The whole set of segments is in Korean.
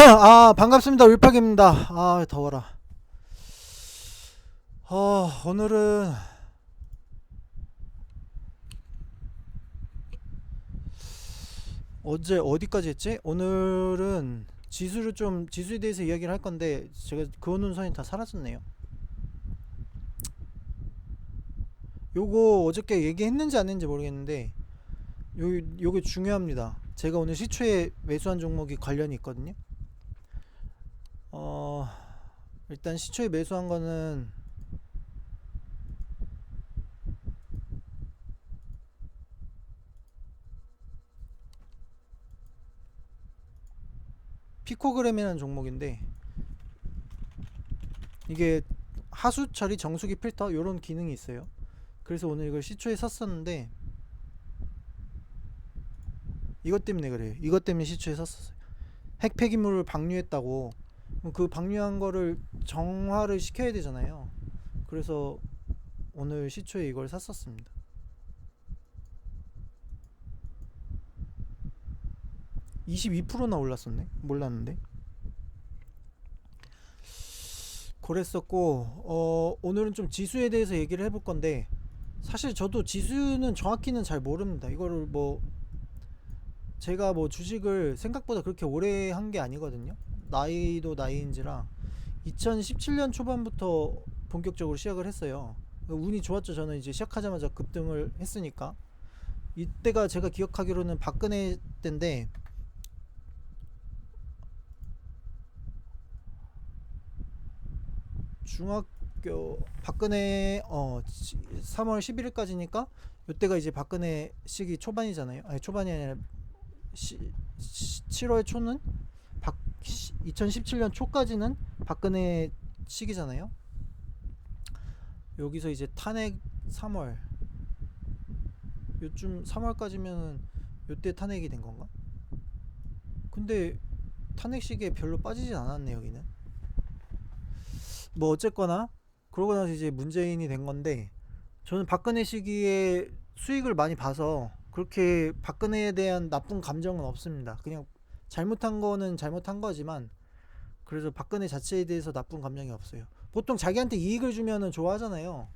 아, 반갑습니다. 울팍입니다. 아, 더워라. 오늘은 어제 어디까지 했지? 오늘은 지수에 대해서 이야기를 할 건데 제가 그어놓은 선이 다 사라졌네요. 요거 어저께 얘기했는지 안 했는지 모르겠는데 요게 중요합니다. 제가 오늘 시초에 매수한 종목이 관련이 있거든요. 어, 일단 시초에 매수한 거는 피코그램이라는 종목인데, 이게 하수 처리 정수기 필터 요런 기능이 있어요. 그래서 오늘 이걸 시초에 샀었는데, 이것 때문에 그래요. 이것 때문에 시초에 샀었어요. 핵 폐기물을 방류했다고. 그 방류한 거를 정화를 시켜야 되잖아요. 그래서 오늘 시초에 이걸 샀었습니다. 22%나 올랐었네. 몰랐는데. 그랬었고, 오늘은 좀 지수에 대해서 얘기를 해볼 건데, 사실 저도 지수는 정확히는 잘 모릅니다. 이거를 뭐 제가 뭐 주식을 생각보다 그렇게 오래 한 게 아니거든요. 나이도 나이인지라 2017년 초반부터 본격적으로 시작을 했어요. 운이 좋았죠. 저는 이제 시작하자마자 급등을 했으니까. 이때가 제가 기억하기로는 박근혜 때인데, 중학교 박근혜 3월 11일까지니까 이때가 이제 박근혜 시기 초반이잖아요. 아니, 초반이 아니라 7월 초는 2017년 초까지는 박근혜 시기잖아요. 여기서 이제 탄핵 3월, 요쯤 3월까지면 요때 탄핵이 된 건가? 근데 탄핵 시기에 별로 빠지진 않았네 여기는. 뭐 어쨌거나 그러고 나서 이제 문재인이 된 건데, 저는 박근혜 시기에 수익을 많이 봐서 그렇게 박근혜에 대한 나쁜 감정은 없습니다. 그냥 잘못한 거는 잘못한 거지만, 그래서 박근혜 자체에 대해서 나쁜 감정이 없어요. 보통 자기한테 이익을 주면은 좋아하잖아요.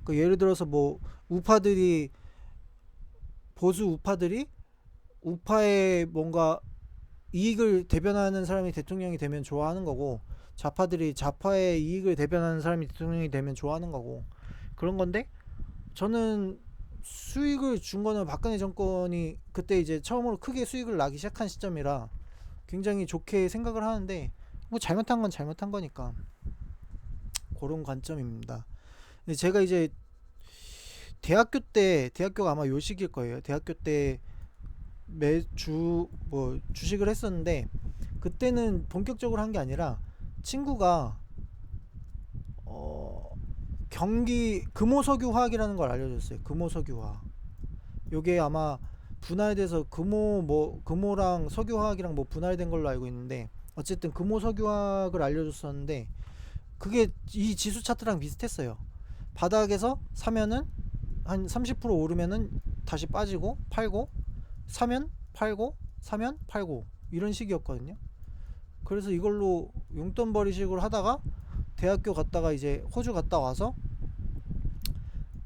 그 예를 들어서 뭐 우파들이, 보수 우파들이 우파의 뭔가 이익을 대변하는 사람이 대통령이 되면 좋아하는 거고, 좌파들이 좌파의 이익을 대변하는 사람이 대통령이 되면 좋아하는 거고, 그런 건데, 저는 수익을 준 거는 박근혜 정권이 그때 이제 처음으로 크게 수익을 나기 시작한 시점이라 굉장히 좋게 생각을 하는데, 뭐 잘못한 건 잘못한 거니까 그런 관점입니다. 근데 제가 이제 대학교가 아마 요 시기일 거예요. 대학교 때 매주 뭐 주식을 했었는데, 그때는 본격적으로 한 게 아니라 친구가 어 경기 금호석유화학이라는 걸 알려줬어요. 금호석유화학. 요게 아마 분할돼서 금호랑 석유화학이랑 뭐 분할된 걸로 알고 있는데, 어쨌든 금호석유화학을 알려줬었는데, 그게 이 지수 차트랑 비슷했어요. 바닥에서 사면은 한 30% 오르면은 다시 빠지고 팔고, 사면 팔고, 사면 팔고, 이런 식이었거든요. 그래서 이걸로 용돈벌이식으로 하다가 대학교 갔다가 이제 호주 갔다 와서,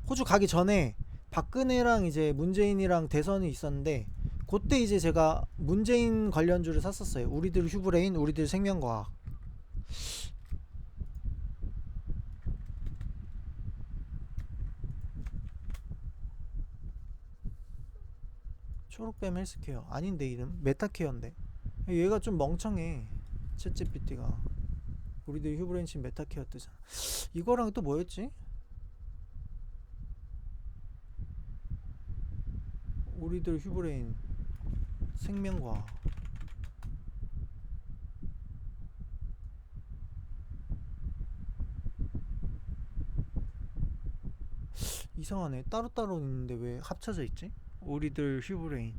호주 가기 전에 박근혜랑 이제 문재인이랑 대선이 있었는데, 그때 이제 제가 문재인 관련주를 샀었어요. 우리들 휴브레인, 우리들 생명과학. 초록뱀 헬스케어 아닌데, 이름 메타케어인데. 얘가 좀 멍청해. 챗GPT가 우리들 휴브레인 친 메타케어 뜨잖아. 이거랑 또 뭐였지? 우리들 휴브레인 생명과학. 이상하네. 따로따로 있는데 왜 합쳐져 있지? 우리들 휴브레인.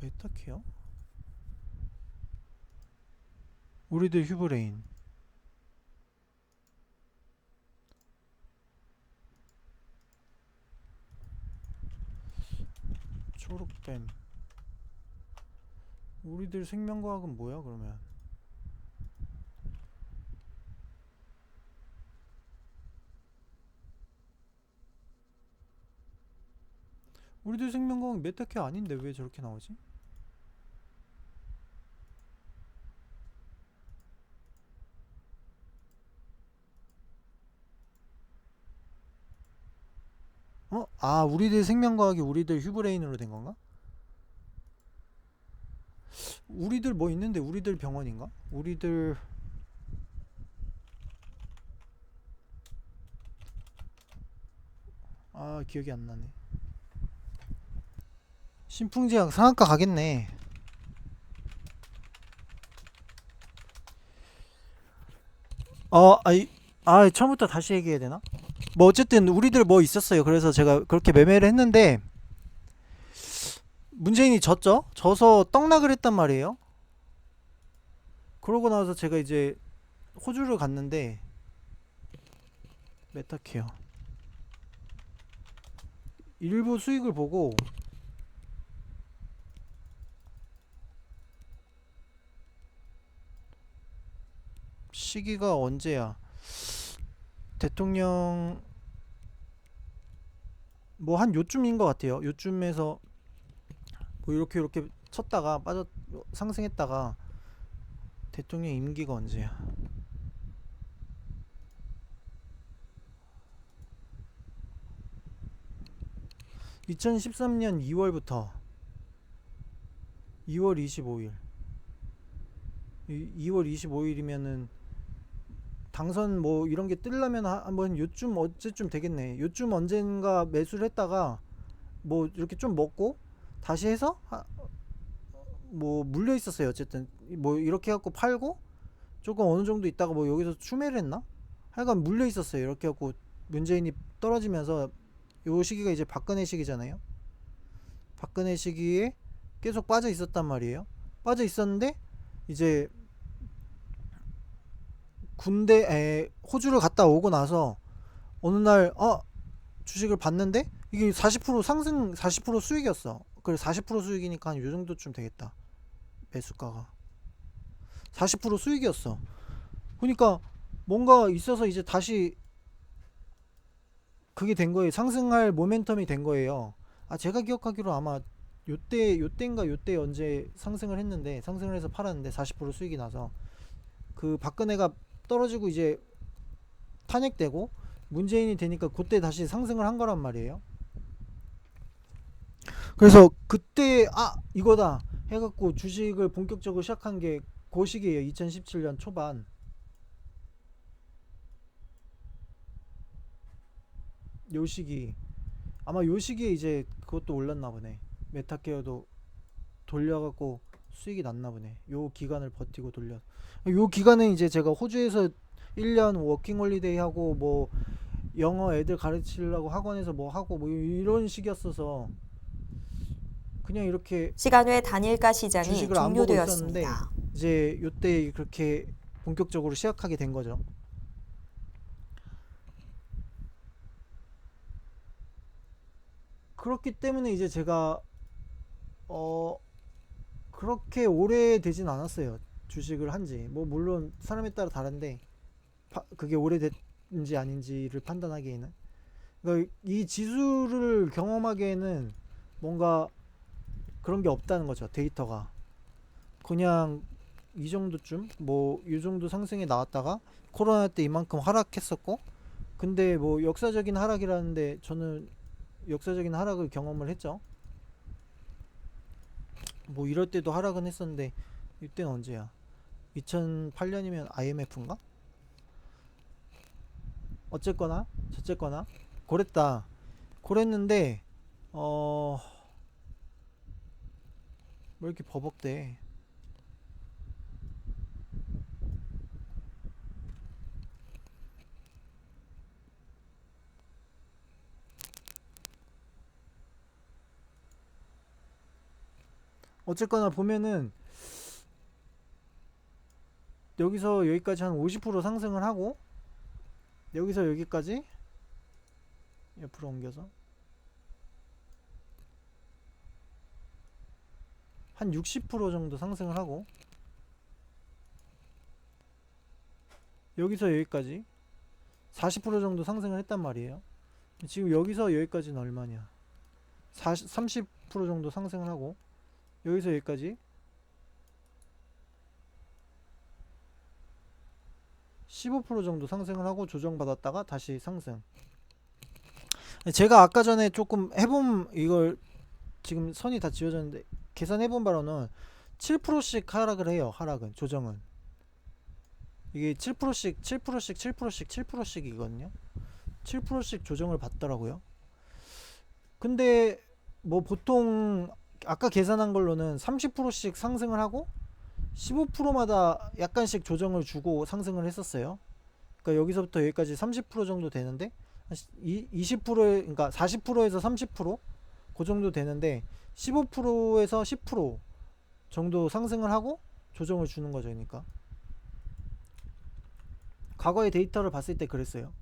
메타케어? 우리들 휴브레인. 초록뱀. 우리들 생명과학은 뭐야 그러면? 우리들 생명과학은 메타케어 아닌데 왜 저렇게 나오지? 어? 아, 우리들 생명과학이 우리들 휴브레인으로 된 건가? 우리들 뭐 있는데 우리들 병원인가? 우리들 아 기억이 안 나네. 신풍제약 상한가 가겠네. 아이 처음부터 다시 얘기해야 되나? 뭐 어쨌든 우리들 뭐 있었어요. 그래서 제가 그렇게 매매를 했는데 문재인이 졌죠? 져서 떡락을 했단 말이에요. 그러고 나서 제가 이제 호주를 갔는데 메타케어 일부 수익을 보고 시기가 언제야? 대통령 뭐 한 요쯤인 것 같아요. 요쯤에서 뭐 이렇게 쳤다가 빠졌 상승했다가 대통령 임기가 언제야? 2013년 2월부터 2월 25일 2월 25일이면은 당선 뭐 이런 게 뜨려면 한번 요쯤 언제쯤 되겠네. 요쯤 언젠가 매수를 했다가 뭐 이렇게 좀 먹고 다시 해서 뭐 물려 있었어요. 어쨌든 뭐 이렇게 해갖고 팔고 조금 어느 정도 있다가 뭐 여기서 추매를 했나? 하여간 물려 있었어요. 이렇게 해갖고 문재인이 떨어지면서 요 시기가 이제 박근혜 시기잖아요. 박근혜 시기에 계속 빠져 있었단 말이에요. 빠져 있었는데 이제 군대에 호주를 갔다 오고 나서 어느 날 주식을 봤는데 이게 40% 상승 40% 수익이었어. 그래 40% 수익이니까 한 요 정도쯤 되겠다. 매수가가 40% 수익이었어. 그러니까 뭔가 있어서 이제 다시 그게 된 거예요. 상승할 모멘텀이 된 거예요. 제가 기억하기로 아마 요때인가 요때 언제 상승을 했는데 상승을 해서 팔았는데 40% 수익이 나서 그 박근혜가 떨어지고 이제 탄핵되고 문재인이 되니까 그때 다시 상승을 한 거란 말이에요. 그래서 그때 이거다 해갖고 주식을 본격적으로 시작한 게 그 시기예요. 2017년 초반 요 시기. 아마 요 시기에 이제 그것도 올랐나 보네. 메타케어도 돌려갖고 수익이 났나 보네. 요 기간을 버티고 돌려. 요 기간에 이제 제가 호주에서 1년 워킹 홀리데이 하고 뭐 영어 애들 가르치려고 학원에서 뭐 하고 뭐 이런 식이었어서 그냥 이렇게 시간 외 단일가 시장이 주식을 안 보고 있었는데 종료되었습니다. 이제 요때 그렇게 본격적으로 시작하게 된 거죠. 그렇기 때문에 이제 제가 그렇게 오래 되진 않았어요. 주식을 한지. 뭐 물론 사람에 따라 다른데 그게 오래됐는지 아닌지를 판단하기에는 그러니까 이 지수를 경험하기에는 뭔가 그런 게 없다는 거죠. 데이터가 그냥 이 정도쯤 뭐 이 정도 상승이 나왔다가 코로나 때 이만큼 하락했었고 근데 뭐 역사적인 하락이라는데 저는 역사적인 하락을 경험을 했죠. 뭐 이럴 때도 하락은 했었는데 이때는 언제야? 2008년이면 IMF인가? 어쨌거나 저쨌거나 그랬다. 그랬는데 뭐 이렇게 버벅대. 어쨌거나 보면은 여기서 여기까지 한 50% 상승을 하고, 여기서 여기까지 옆으로 옮겨서 한 60% 정도 상승을 하고, 여기서 여기까지 40% 정도 상승을 했단 말이에요. 지금 여기서 여기까지는 얼마냐, 30% 정도 상승을 하고, 여기서 여기까지 15% 정도 상승을 하고 조정받았다가 다시 상승. 제가 아까 전에 조금 해본, 이걸 지금 선이 다 지워졌는데 계산해본 바로는 7%씩 하락을 해요. 하락은, 조정은 이게 7%씩 7%씩 7%씩 7%씩이거든요. 7%씩 조정을 받더라고요. 근데 뭐 보통 아까 계산한 걸로는 30%씩 상승을 하고 15%마다 약간씩 조정을 주고 상승을 했었어요. 그러니까 여기서부터 여기까지 30% 정도 되는데 20%에, 그러니까 40%에서 30%그 정도 되는데 15%에서 10% 정도 상승을 하고 조정을 주는 거죠. 그러니까 과거의 데이터를 봤을 때 그랬어요.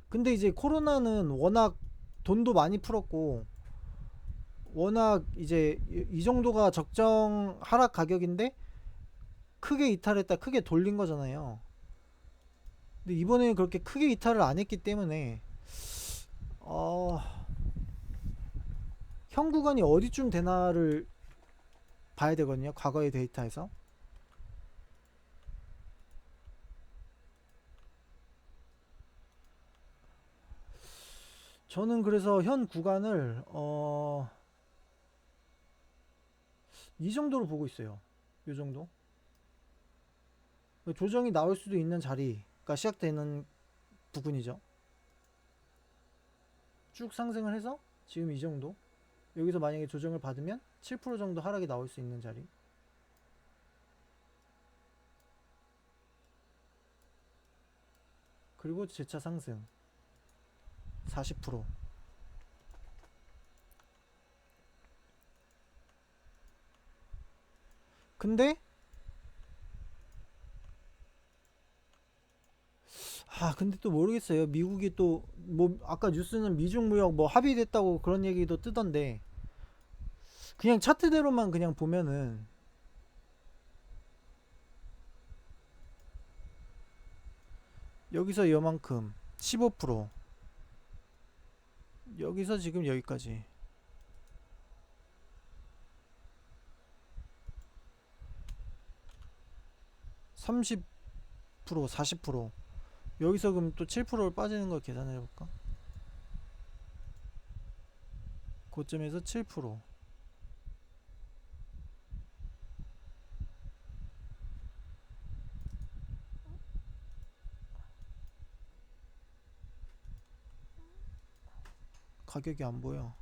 근데 이제 코로나는 워낙 돈도 많이 풀었고, 워낙 이제 이 정도가 적정 하락 가격인데 크게 이탈했다, 크게 돌린 거잖아요. 근데 이번에는 그렇게 크게 이탈을 안 했기 때문에 어, 현 구간이 어디쯤 되나를 봐야 되거든요. 과거의 데이터에서. 저는 그래서 현 구간을 이 정도로 보고 있어요. 이 정도. 조정이 나올 수도 있는 자리가 시작되는 부분이죠. 쭉 상승을 해서 지금 이 정도. 여기서 만약에 조정을 받으면 7% 정도 하락이 나올 수 있는 자리. 그리고 재차 상승 40%. 근데 근데 또 모르겠어요. 미국이 또 뭐 아까 뉴스는 미중 무역 뭐 합의됐다고 그런 얘기도 뜨던데, 그냥 차트대로만 그냥 보면은 여기서 요만큼 15%, 여기서 지금 여기까지 30%, 40%, 여기서 그럼 또 7%를 빠지는 걸 계산해 볼까? 고점에서 7%. 가격이 안 보여.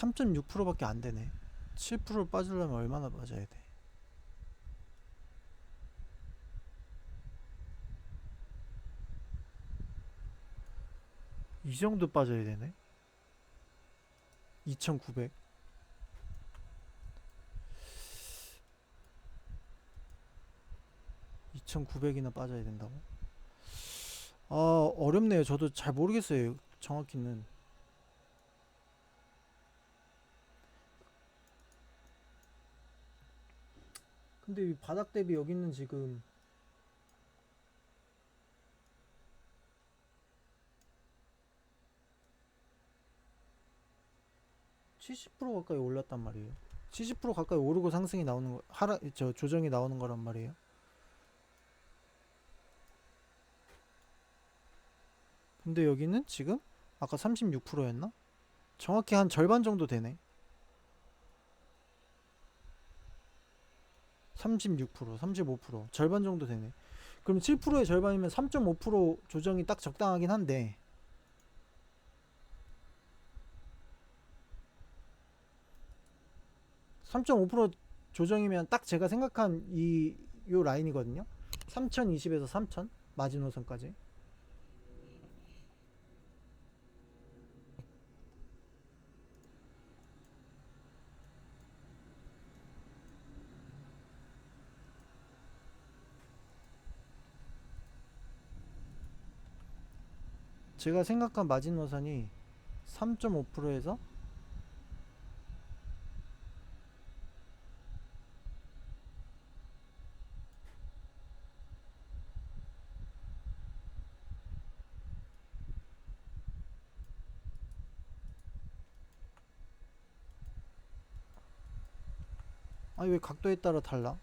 3.6%밖에 안 되네. 7% 빠지려면 얼마나 빠져야 돼? 이 정도 빠져야 되네. 2,900. 2,900이나 빠져야 된다고? 어렵네요. 저도 잘 모르겠어요. 정확히는. 근데 이 바닥 대비 여기는 지금 70% 가까이 올랐단 말이에요. 70% 가까이 오르고 상승이 나오는 거, 조정이 나오는 거란 말이에요. 근데 여기는 지금 아까 36%였나? 정확히 한 절반 정도 되네. 36%, 35%, 절반 정도 되네. 그럼 7%의 절반이면 3.5% 조정이 딱 적당하긴 한데, 3.5% 조정이면 딱 제가 생각한 요 라인이거든요. 3020에서 3000 마지노선까지. 제가 생각한 마지노선이 3.5%에서 아니 왜 각도에 따라 달라?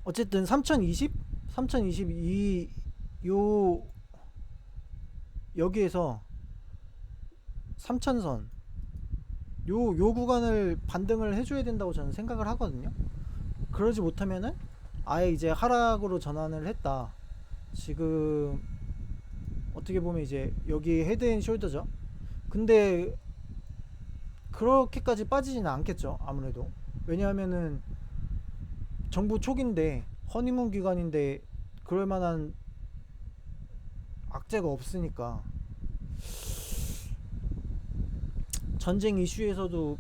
어쨌든 3020, 3022 요 여기에서 3000선 요 구간을 반등을 해줘야 된다고 저는 생각을 하거든요. 그러지 못하면은 아예 이제 하락으로 전환을 했다. 지금 어떻게 보면 이제 여기 헤드앤숄더죠. 근데 그렇게까지 빠지지는 않겠죠. 아무래도 왜냐하면은 정부 초기인데 허니문 기간인데 그럴 만한 악재가 없으니까. 전쟁 이슈에서도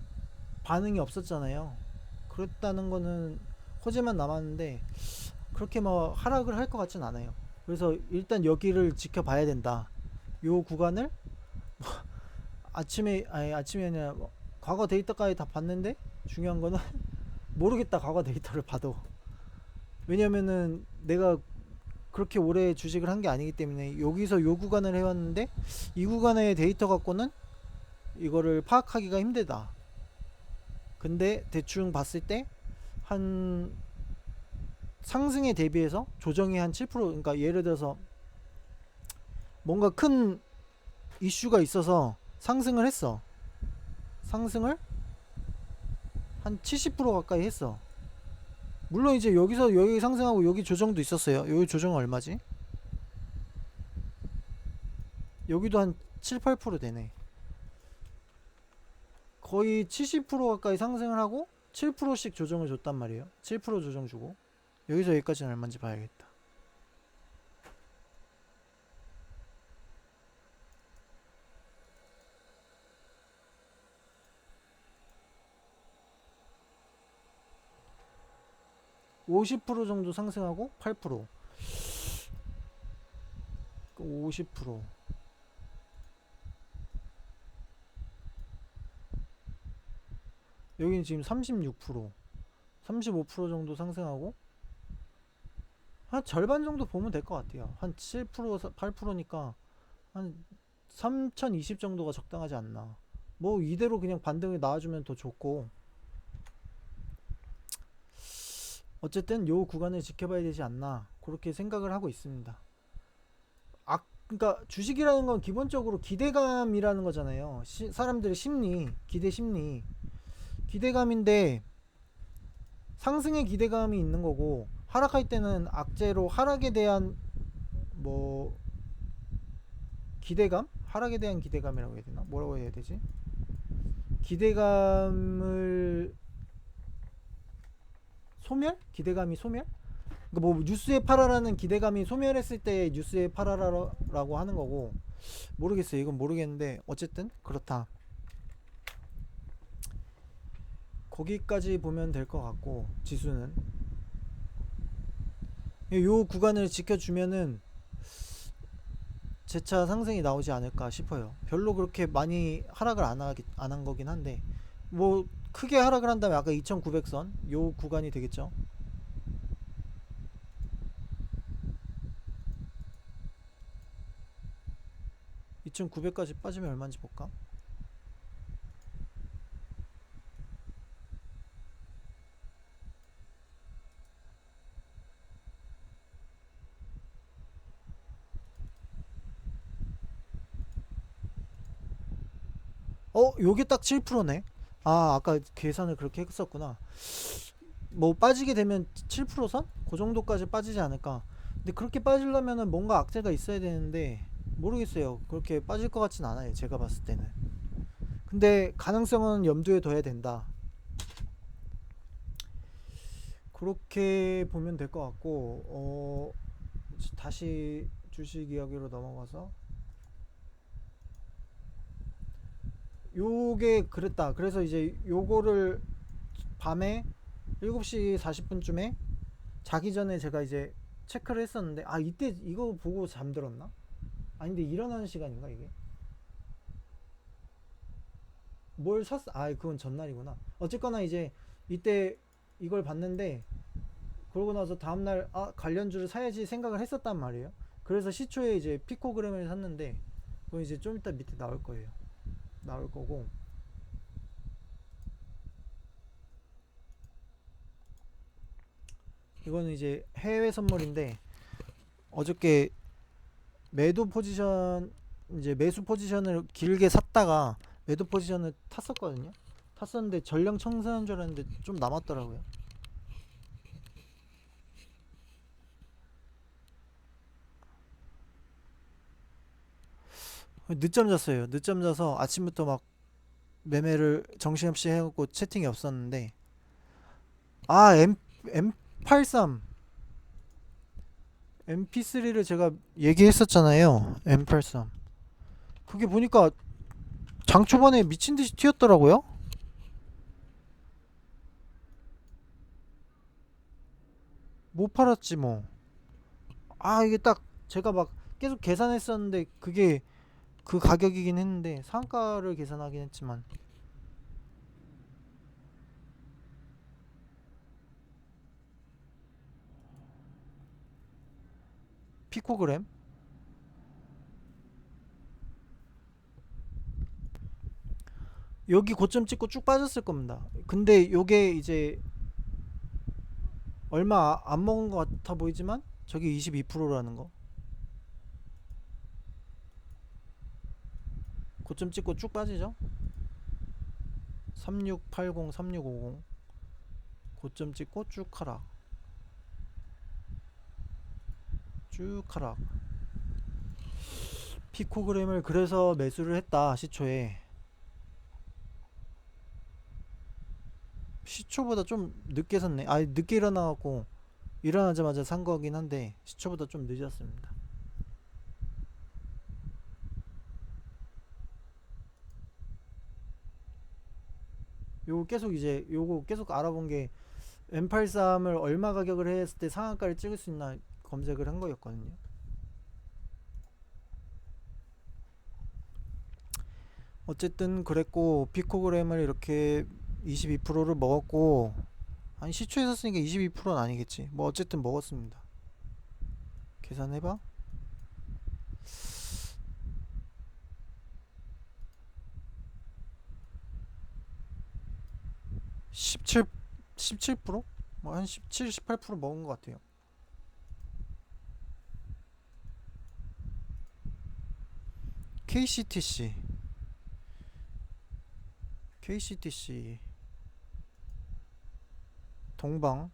반응이 없었잖아요. 그랬다는 거는 호재만 남았는데 그렇게 뭐 하락을 할 것 같진 않아요. 그래서 일단 여기를 지켜봐야 된다. 요 구간을 아침에 아니라 과거 데이터까지 다 봤는데 중요한 거는 모르겠다. 과거 데이터를 봐도. 왜냐면은 내가 그렇게 오래 주식을 한 게 아니기 때문에 여기서 요 구간을 해왔는데 이 구간의 데이터 갖고는 이거를 파악하기가 힘들다. 근데 대충 봤을 때 한 상승에 대비해서 조정이 한 7%, 그러니까 예를 들어서 뭔가 큰 이슈가 있어서 상승을 했어. 상승을 한 70% 가까이 했어. 물론 이제 여기서 여기 상승하고 여기 조정도 있었어요. 여기 조정은 얼마지? 여기도 한 7, 8% 되네. 거의 70% 가까이 상승을 하고 7%씩 조정을 줬단 말이에요. 7% 조정 주고 여기서 여기까지는 얼마인지 봐야겠다. 50% 정도 상승하고 8% 50% 여기는 지금 36% 35% 정도 상승하고 한 절반 정도 보면 될 것 같아요. 한 7% 8%니까 한 3020 정도가 적당하지 않나. 뭐 이대로 그냥 반등이 나와주면 더 좋고 어쨌든 요 구간을 지켜봐야 되지 않나 그렇게 생각을 하고 있습니다. 그러니까 주식이라는 건 기본적으로 기대감이라는 거잖아요. 사람들의 심리, 기대 심리, 기대감인데 상승의 기대감이 있는 거고 하락할 때는 악재로 하락에 대한 뭐 기대감? 하락에 대한 기대감이라고 해야 되나? 뭐라고 해야 되지? 기대감을 소멸? 기대감이 소멸? 그러니까 뭐 뉴스에 팔아라는 기대감이 소멸했을 때 뉴스에 팔아라라고 하는 거고 모르겠어요. 이건 모르겠는데 어쨌든 그렇다. 거기까지 보면 될 것 같고 지수는 요 구간을 지켜주면은 재차 상승이 나오지 않을까 싶어요. 별로 그렇게 많이 하락을 안 한 거긴 한데 뭐 크게 하락을 한다면 아까 2900선 요 구간이 되겠죠. 2900까지 빠지면 얼마인지 볼까? 요게 딱 7%네. 아, 아까 계산을 그렇게 했었구나. 뭐 빠지게 되면 7%선? 그 정도까지 빠지지 않을까. 근데 그렇게 빠지려면은 뭔가 악재가 있어야 되는데 모르겠어요. 그렇게 빠질 것 같진 않아요. 제가 봤을 때는. 근데 가능성은 염두에 둬야 된다. 그렇게 보면 될 것 같고, 다시 주식 이야기로 넘어가서 요게 그랬다. 그래서 이제 요거를 밤에 7시 40분쯤에 자기 전에 제가 이제 체크를 했었는데, 아 이때 이거 보고 잠들었나? 아닌데 일어나는 시간인가 이게? 뭘 샀어? 아 그건 전날이구나. 어쨌거나 이제 이때 이걸 봤는데, 그러고 나서 다음날 아 관련주를 사야지 생각을 했었단 말이에요. 그래서 시초에 이제 피코그램을 샀는데, 그건 이제 좀 이따 밑에 나올 거예요. 나올 거고, 이거는 이제 해외 선물인데, 어저께 매도 포지션, 이제 매수 포지션을 길게 샀다가 매도 포지션을 탔었거든요. 탔었는데 전량 청산한 줄 알았는데 좀 남았더라고요. 늦잠 잤어요. 늦잠 자서 아침부터 막 매매를 정신없이 해갖고 채팅이 없었는데, 아 M83 MP3를 제가 얘기했었잖아요. M83 그게 보니까 장 초반에 미친듯이 튀었더라고요. 못 팔았지 뭐. 아 이게 딱 제가 막 계속 계산했었는데 그게 그 가격이긴 했는데, 상가를 계산하긴 했지만 피코그램 여기 고점 찍고 쭉 빠졌을 겁니다. 근데 요게 이제 얼마 안 먹은 것 같아 보이지만 저게 22%라는 거. 고점 찍고 쭉 빠지죠. 3680 3650 고점 찍고 쭉 하락, 쭉 하락. 피코그램을 그래서 매수를 했다. 시초에, 시초보다 좀 늦게 샀네. 아 늦게 일어나갖고 일어나자마자 산 거긴 한데 시초보다 좀 늦었습니다. 요거 계속 이제 요거 계속 알아본 게, M83을 얼마 가격을 했을 때 상한가를 찍을 수 있나 검색을 한 거였거든요. 어쨌든 그랬고, 피코그램을 이렇게 22%를 먹었고, 아니 시초에 샀으니까 22%는 아니겠지. 뭐 어쨌든 먹었습니다. 계산해봐. 17 17%? 뭐 한 17, 18% 먹은 것 같아요. KCTC, KCTC, 동방,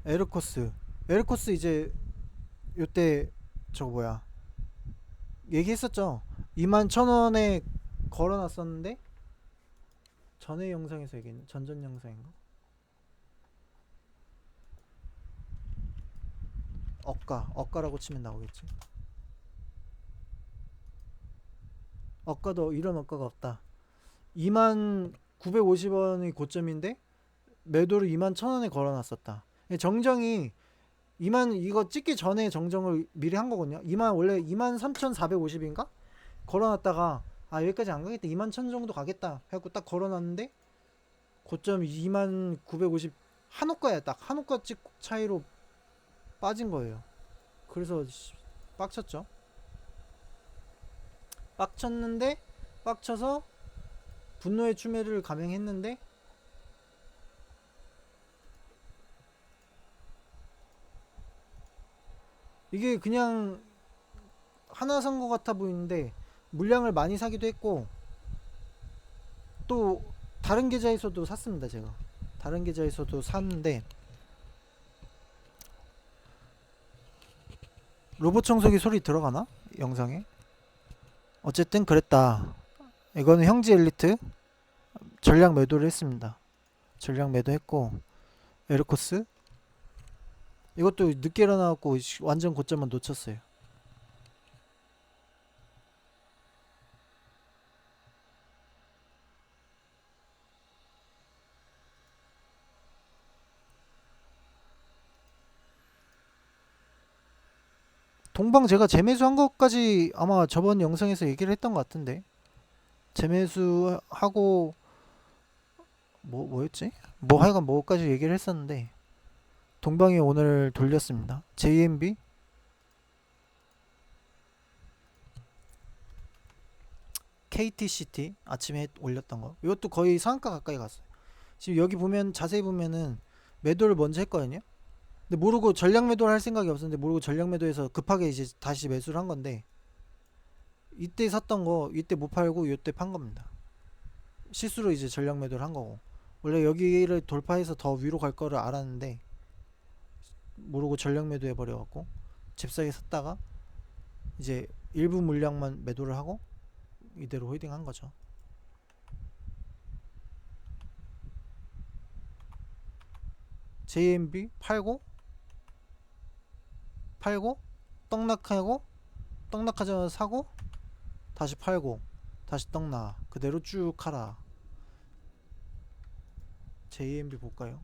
에르코스, 에르코스 이제 요때 저거 뭐야 얘기했었죠. 21,000원에 걸어놨었는데, 전에 영상에서 얘기했는 전전 영상인가? 억가라고 치면 나오겠지. 억가도 이런 억가가 없다. 21,950원이 고점인데 매도를 21,000원에 걸어놨었다. 정정이 2만, 이거 찍기 전에 정정을 미리 한 거거든요. 2만, 원래 23,450인가 걸어놨다가 아 여기까지 안 가겠다, 21,000 정도 가겠다 해갖고 딱 걸어놨는데 고점 29,950, 한옥가야. 딱 한옥가 찍 차이로 빠진 거예요. 그래서 빡쳤죠. 빡쳤는데, 빡쳐서 분노의 추매를 감행했는데, 이게 그냥 하나 산 거 같아 보이는데 물량을 많이 사기도 했고, 또 다른 계좌에서도 샀습니다. 제가 다른 계좌에서도 샀는데 로봇 청소기 소리 들어가나? 영상에? 어쨌든 그랬다. 이거는 형제 엘리트 전략 매도를 했습니다. 전략 매도했고 에르코스 이것도 늦게 일어나갖고 완전 고점만 놓쳤어요. 동방 제가 재매수한 것까지 아마 저번 영상에서 얘기를 했던 것 같은데 재매수하고 뭐였지? 뭐 하여간 뭐까지 얘기를 했었는데 동방이 오늘 돌렸습니다. JMB KTCT 아침에 올렸던 거 이것도 거의 상한가 가까이 갔어요. 지금 여기 보면 자세히 보면은 매도를 먼저 했거든요. 근데 모르고 전략 매도를 할 생각이 없었는데 모르고 전략 매도해서 급하게 이제 다시 매수를 한 건데 이때 샀던 거 이때 못 팔고 이때 판 겁니다. 실수로 이제 전략 매도를 한 거고 원래 여기를 돌파해서 더 위로 갈 거를 알았는데 모르고 전략 매도 해버려갖고 잽싸게 샀다가 이제 일부 물량만 매도를 하고 이대로 홀딩 한 거죠. JMB 팔고 떡락하고 떡락하자마자 사고 다시 팔고 다시 떡락 그대로 쭉 하라. JMB 볼까요?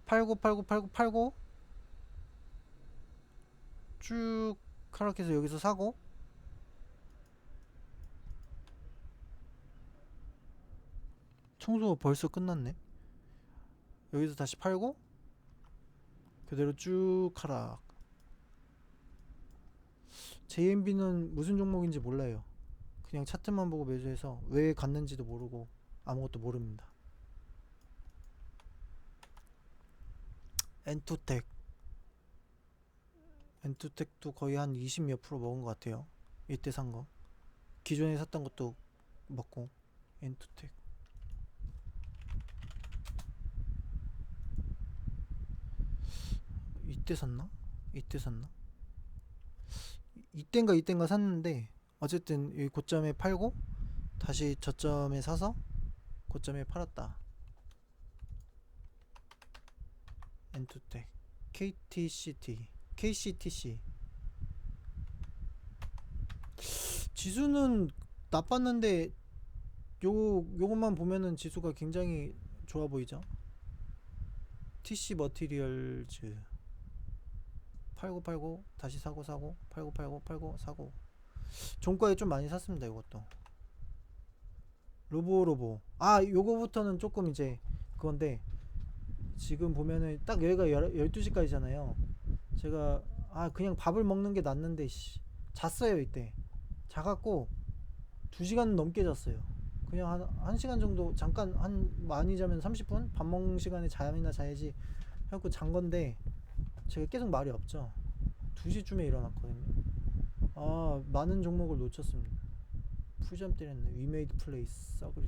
팔고 쭉 하락해서 여기서 사고 청소가 벌써 끝났네. 여기서 다시 팔고 그대로 쭉 하락. JMB는 무슨 종목인지 몰라요. 그냥 차트만 보고 매수해서 왜 갔는지도 모르고 아무것도 모릅니다. 엔투텍도 거의 한 20 몇 프로 먹은 것 같아요. 이때 산 거. 기존에 샀던 것도 먹고. 엔투텍. 이때 샀나? 이땐가 샀는데 어쨌든 이 고점에 팔고 다시 저점에 사서 고점에 팔았다. 엔투텍 KCTC 지수는 나빴는데 요것만 보면은 지수가 굉장히 좋아 보이죠. TC 머티리얼즈 팔고 다시 사고 팔고 사고 종가에 좀 많이 샀습니다. 이것도 로보 요거부터는 조금 이제 그건데 지금 보면은 딱 여기가 12시까지잖아요 제가 그냥 밥을 먹는 게 낫는데 잤어요. 이때 자갖고 2시간 넘게 잤어요. 그냥 한 1시간 정도 잠깐 많이 자면 30분 밥 먹는 시간에 잠이나 자야지 해갖고 잔 건데 제가 계속 말이 없죠. 2시쯤에 일어났거든요. 많은 종목을 놓쳤습니다. 풀점 때렸네. 위메이드 플레이스 싸그리.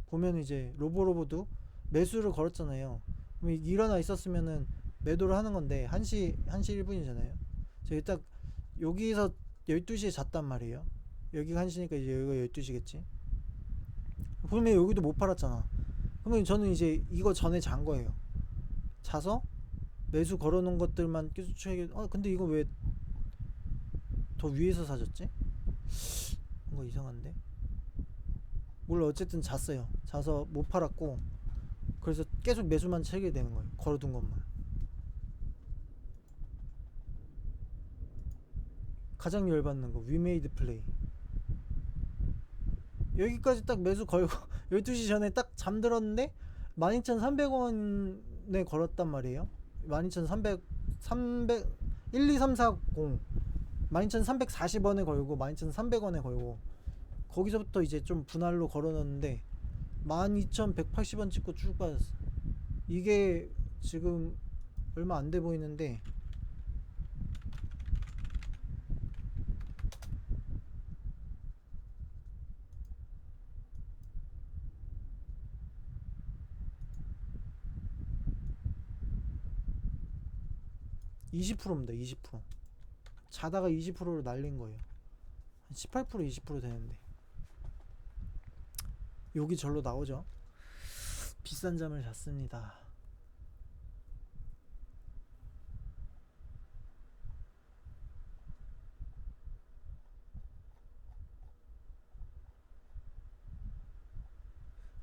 보면 이제 로보도 매수를 걸었잖아요. 그럼 일어나 있었으면은 매도를 하는 건데 1시 1분이잖아요. 제가 딱 여기서 12시에 잤단 말이에요. 여기가 1시니까 이제 여기가 12시겠지. 그러면 여기도 못 팔았잖아. 그러면 저는 이제 이거 전에 잔 거예요. 자서 매수 걸어놓은 것들만 계속 근데 이거 왜 더 위에서 사줬지? 뭔가 이상한데? 몰라. 어쨌든 잤어요. 자서 못 팔았고 그래서 계속 매수만 채게 되는 거예요. 걸어둔 것만. 가장 열받는 거 위메이드 플레이. 여기까지 딱 매수 걸고 12시 전에 딱 잠들었는데 12,300원에 걸었단 말이에요. 12,300 12340 12,340원에 걸고 12,300원에 걸고 거기서부터 이제 좀 분할로 걸어 넣었는데 12,180원 찍고 쭉 빠졌어. 이게 지금 얼마 안 돼 보이는데 20%입니다. 20%. 자다가 20%로 날린 거예요. 18% 20% 되는데 여기 절로 나오죠. 비싼 잠을 잤습니다.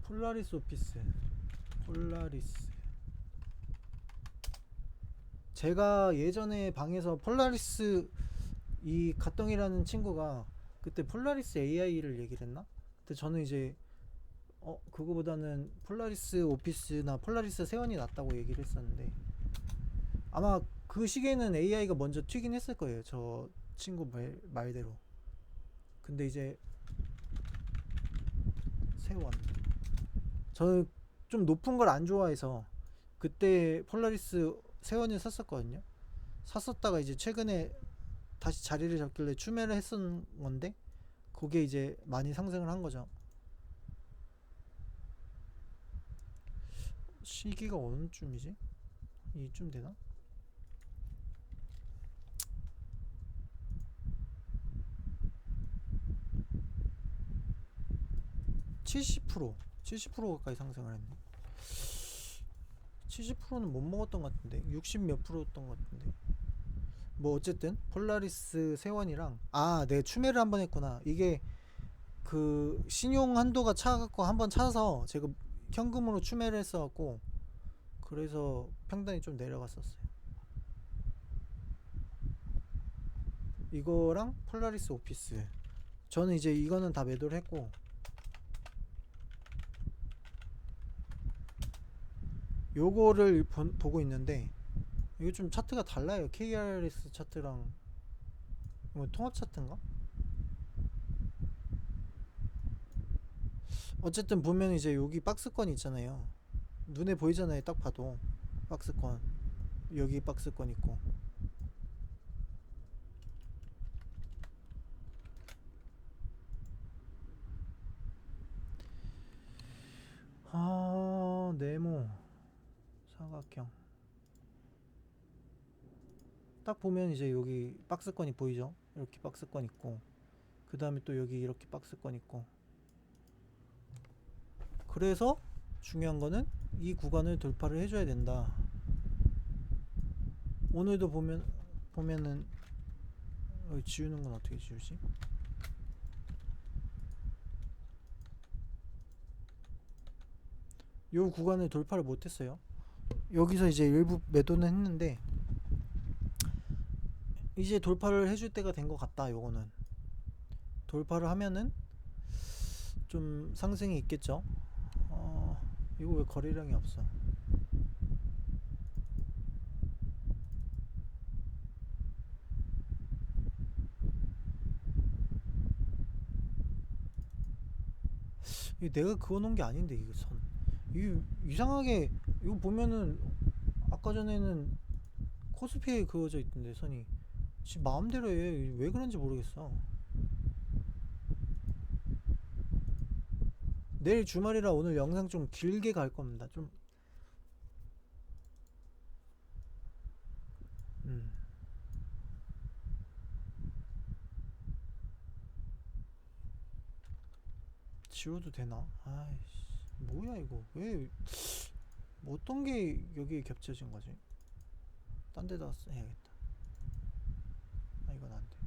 폴라리스 오피스. 폴라리스. 제가 예전에 방에서 폴라리스 이 가똥이라는 친구가 그때 폴라리스 AI를 얘기를 했나? 근데 저는 이제 그거보다는 폴라리스 오피스나 폴라리스 세원이 낫다고 얘기를 했었는데 아마 그 시기에는 AI가 먼저 튀긴 했을 거예요. 저 친구 말대로. 근데 이제 세원. 저는 좀 높은 걸 안 좋아해서 그때 폴라리스 세원을 샀었거든요. 샀었다가 이제 최근에 다시 자리를 잡길래 추매를 했었는 건데 그게 이제 많이 상승을 한 거죠. 시기가 어느쯤이지? 이쯤 되나? 70% 70% 가까이 상승을 했네. 70%는 못 먹었던 것 같은데 60 몇 프로였던 것 같은데 뭐 어쨌든 폴라리스 세원이랑 내 추매를 한번 했구나. 이게 그 신용 한도가 차갖고 한번 차서 제가 현금으로 추매를 했어갖고 그래서 평단이 좀 내려갔었어요. 이거랑 폴라리스 오피스 저는 이제 이거는 다 매도를 했고 요거를 보고 있는데 이거 좀 차트가 달라요. KRS 차트랑 뭐 통합 차트인가? 어쨌든 보면 이제 여기 박스권 있잖아요. 눈에 보이잖아요. 딱 봐도 박스권 여기 박스권 있고 네모 사각형 딱 보면 이제 여기 박스권이 보이죠. 이렇게 박스권 있고 그 다음에 또 여기 이렇게 박스권 있고 그래서 중요한 거는 이 구간을 돌파를 해줘야 된다. 오늘도 보면은 지우는 건 어떻게 지우지? 요 구간을 돌파를 못했어요. 여기서 이제 일부 매도는 했는데 이제 돌파를 해줄 때가 된 것 같다. 요거는 돌파를 하면은 좀 상승이 있겠죠. 이거 왜 거래량이 없어? 이거 내가 그어놓은 게 아닌데 이거 선. 이 이상하게 이거 보면은 아까 전에는 코스피에 그어져 있던데 선이 지 마음대로 해. 왜 그런지 모르겠어. 내일 주말이라 오늘 영상 좀 길게 갈 겁니다. 좀 음. 지워도 되나? 아이씨 뭐야 이거 왜 어떤 게 여기에 겹쳐진 거지? 딴 데다 해야겠다. 이건 안 돼.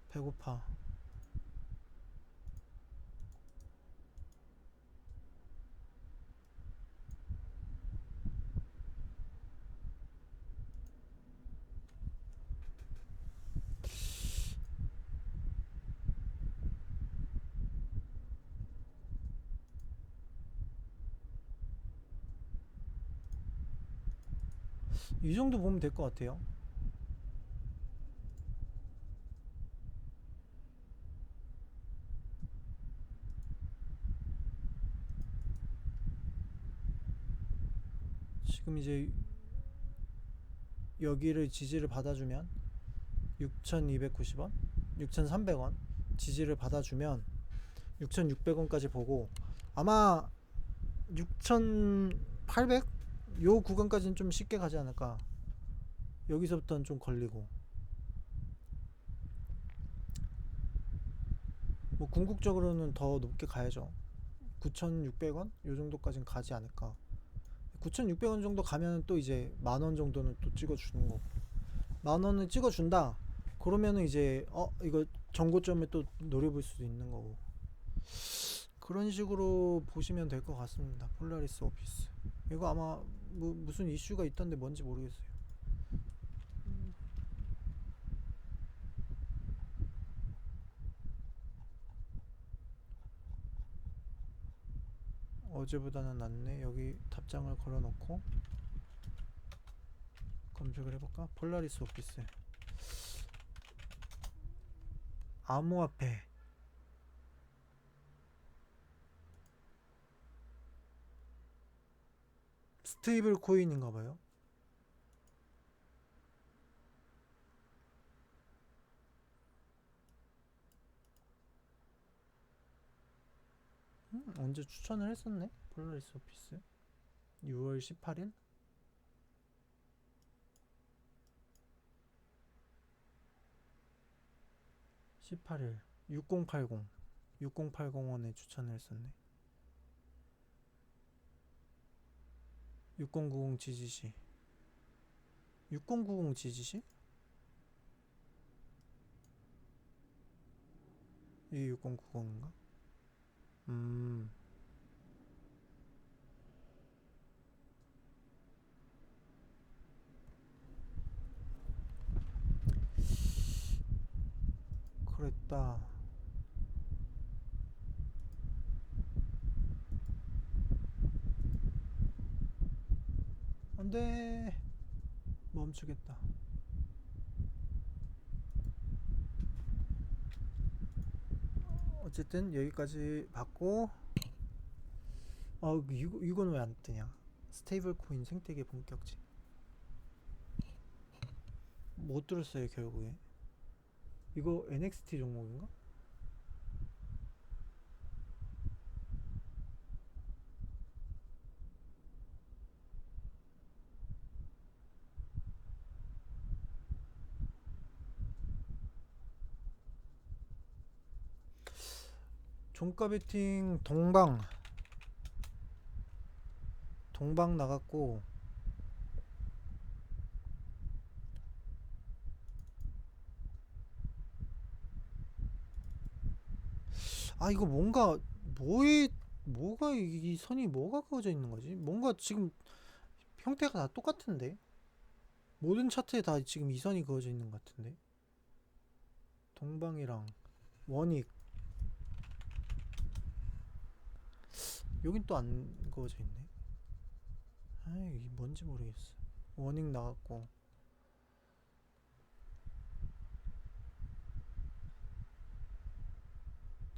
배고파. 이 정도 보면 될 것 같아요. 지금 이제 여기를 지지를 받아주면 6,290원, 6,300원 지지를 받아주면 6,600원까지 보고, 아마 6,800? 요 구간까지는 좀 쉽게 가지 않을까. 여기서부터는 좀 걸리고, 뭐 궁극적으로는 더 높게 가야죠. 9,600원? 요 정도까지는 가지 않을까. 9,600원 정도 가면 또 이제 만원 정도는 또 찍어주는 거고, 만원을 찍어준다 그러면은 이제 이거 정고점을 또 노려볼 수도 있는 거고, 그런 식으로 보시면 될 것 같습니다. 폴라리스 오피스 이거 아마 뭐 무슨 이슈가 있던데 뭔지 모르겠어요. 어제보다는 낫네. 여기 답장을 걸어놓고 검색을 해볼까? 폴라리스 오피스 암호화폐 스테이블 코인인가봐요. 언제 추천을 했었네? 폴라리스 오피스 6월 18일? 18일 6080 6080원에 추천을 했었네. 6090 GGC 6090 GGC? 이게 6090인가? 음 그랬다. 안돼, 멈추겠다. 어쨌든 여기까지 봤고, 이건 왜 안 뜨냐? 스테이블 코인 생태계 본격지 못 들었어요 결국에. 이거 NXT 종목인가? 종가 베팅 동방 나갔고, 이거 뭔가 뭐가 이 선이 뭐가 그어져 있는 거지? 뭔가 지금 형태가 다 똑같은데? 모든 차트에 다 지금 이 선이 그어져 있는 것 같은데? 동방이랑 원익, 여긴 또 안 그어져 있네. 이게 뭔지 모르겠어. 원익 나갔고,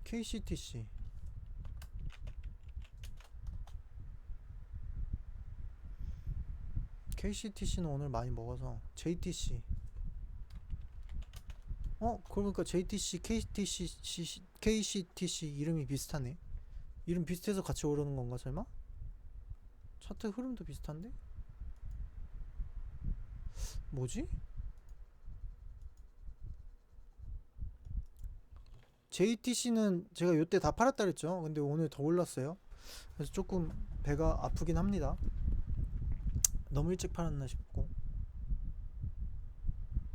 KCTC KCTC는 오늘 많이 먹어서. JTC, 그러니까 JTC, KCTC 이름이 비슷하네. 이름 비슷해서 같이 오르는 건가 설마? 차트 흐름도 비슷한데? 뭐지? JTC는 제가 요때 다 팔았다 그랬죠. 근데 오늘 더 올랐어요. 그래서 조금 배가 아프긴 합니다. 너무 일찍 팔았나 싶고.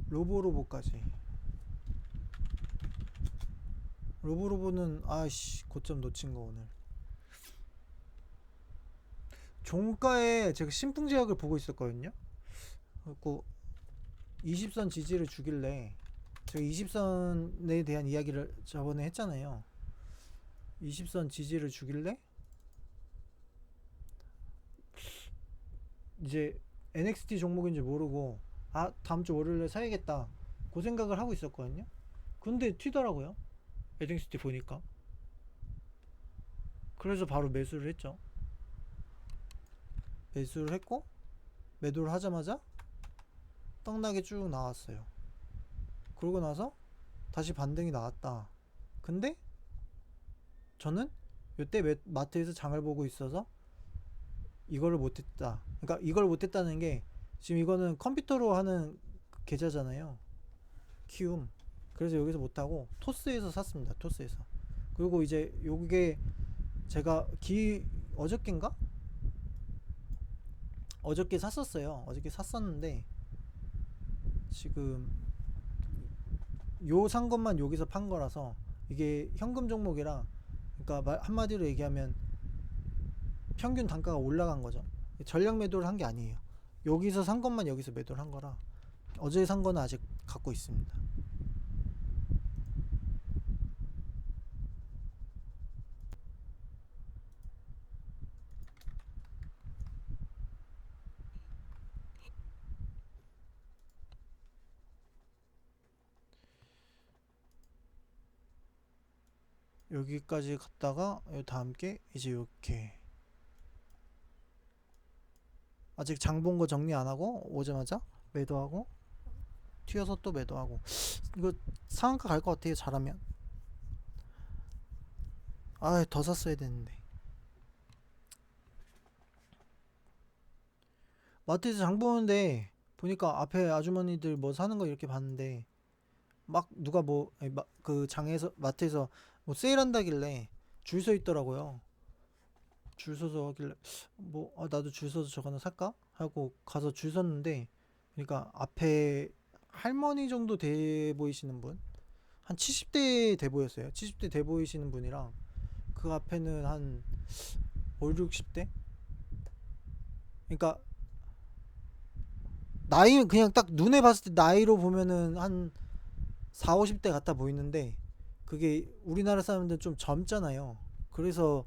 로보로보까지. 로보로보는 고점 놓친 거 오늘. 종가에 제가 신풍 제약을 보고 있었거든요. 그래갖고 20선 지지를 주길래, 제가 20선에 대한 이야기를 저번에 했잖아요. 20선 지지를 주길래 이제 NXT 종목인지 모르고 아 다음 주 월요일에 사야겠다 그 생각을 하고 있었거든요. 근데 튀더라고요. NXT 보니까. 그래서 바로 매수를 했죠. 매수를 했고 매도를 하자마자 떡나게 쭉 나왔어요. 그러고 나서 다시 반등이 나왔다. 근데 저는 이때 마트에서 장을 보고 있어서 이거를 못했다. 그러니까 이걸 못했다는 게 지금 이거는 컴퓨터로 하는 계좌잖아요. 키움. 그래서 여기서 못하고 토스에서 샀습니다. 토스에서. 그리고 이제 요게 제가 어저께인가? 어저께 샀었어요. 어저께 샀었는데 지금 요 산 것만 여기서 판 거라서 이게 현금 종목이라 그러니까 한마디로 얘기하면 평균 단가가 올라간 거죠. 전략 매도를 한 게 아니에요. 여기서 산 것만 여기서 매도를 한 거라 어제 산 거는 아직 갖고 있습니다. 여기까지 갔다가 다음 게 이제 이렇게 아직 장 본 거 정리 안 하고 오자마자 매도하고 튀어서 또 매도하고 이거 상한가 갈 것 같아요. 잘하면. 아 더 샀어야 되는데. 마트에서 장 보는데 보니까 앞에 아주머니들 뭐 사는 거 이렇게 봤는데 막 누가 뭐 그 장에서 마트에서 뭐 세일한다길래 줄 서 있더라고요. 줄 서서 하길래 뭐 나도 줄 서서 저거 하나 살까 하고 가서 줄 섰는데 그러니까 앞에 할머니 정도 돼 보이시는 분, 한 70대 돼 보였어요. 70대 돼 보이시는 분이랑 그 앞에는 한 5, 60대? 그러니까 나이 그냥 딱 눈에 봤을 때 나이로 보면은 한 4, 50대 같아 보이는데 그게 우리나라 사람들 좀 젊잖아요. 그래서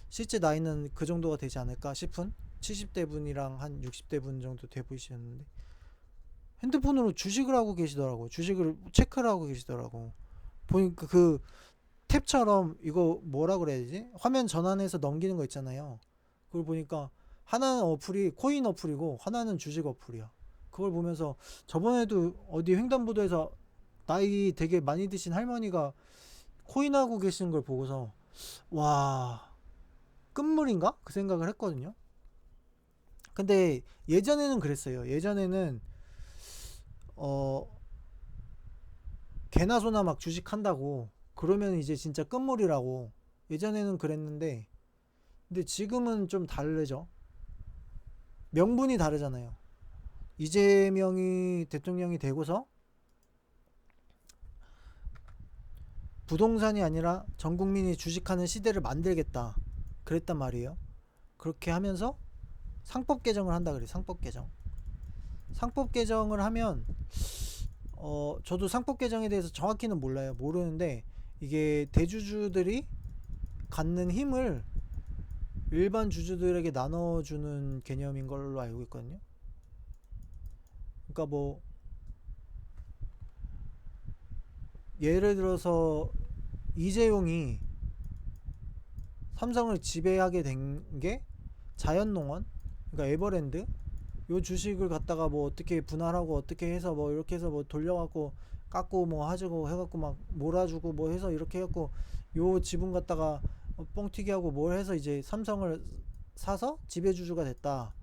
실제 나이는 그 정도가 되지 않을까 싶은 70대 분이랑 한 60대 분 정도 돼 보이셨는데 핸드폰으로 주식을 하고 계시더라고요. 주식을 체크를 하고 계시더라고. 보니까 그 탭처럼 이거 뭐라 그래야 되지? 화면 전환해서 넘기는 거 있잖아요. 그걸 보니까 하나는 어플이 코인 어플이고 하나는 주식 어플이야. 그걸 보면서 저번에도 어디 횡단보도에서 나이 되게 많이 드신 할머니가 코인 하고 계시는 걸 보고서 와 끝물인가? 그 생각을 했거든요. 근데 예전에는 그랬어요. 예전에는 어 개나 소나 막 주식한다고 그러면 이제 진짜 끝물이라고 예전에는 그랬는데 근데 지금은 좀 다르죠. 명분이 다르잖아요. 이재명이 대통령이 되고서 부동산이 아니라 전 국민이 주식하는 시대를 만들겠다 그랬단 말이에요. 그렇게 하면서 상법 개정을 한다 그래요. 상법 개정. 상법 개정을 하면 저도 상법 개정에 대해서 정확히는 몰라요. 모르는데 이게 대주주들이 갖는 힘을 일반 주주들에게 나눠주는 개념인 걸로 알고 있거든요. 그러니까 뭐 예를 들어서 이재용이 삼성을 지배하게 된 게 자연농원, 그러니까 에버랜드 요 주식을 갖다가 뭐 어떻게 분할하고 어떻게 해서 뭐 이렇게 해서 뭐 돌려갖고 깎고 뭐 하자고 해갖고 막 몰아주고 뭐 해서 이렇게 해갖고 요 지분 갖다가 뻥튀기 하고 뭘 해서 이제 삼성을 사서 지배주주가 됐다.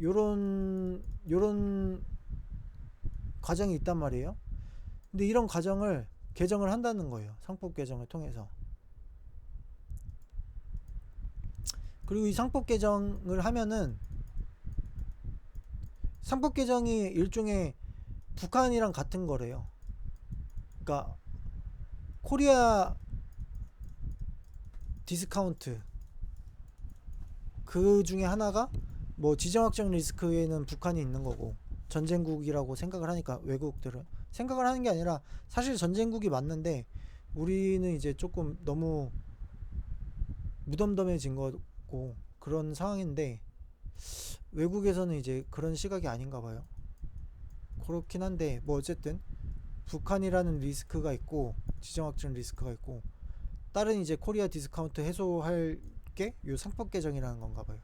요런 과정이 있단 말이에요. 근데 이런 과정을 개정을 한다는 거예요. 상법 개정을 통해서. 그리고 이 상법 개정을 하면은 상법 개정이 일종의 북한이랑 같은 거래요. 그러니까 코리아 디스카운트 그 중에 하나가 뭐 지정학적 리스크에는 북한이 있는 거고 전쟁국이라고 생각을 하니까 외국들은 생각을 하는 게 아니라 사실 전쟁국이 맞는데 우리는 이제 조금 너무 무덤덤해진 거고 그런 상황인데 외국에서는 이제 그런 시각이 아닌가 봐요. 그렇긴 한데 뭐 어쨌든 북한이라는 리스크가 있고 지정학적 리스크가 있고 다른 이제 코리아 디스카운트 해소할 게 요 상법 개정이라는 건가 봐요.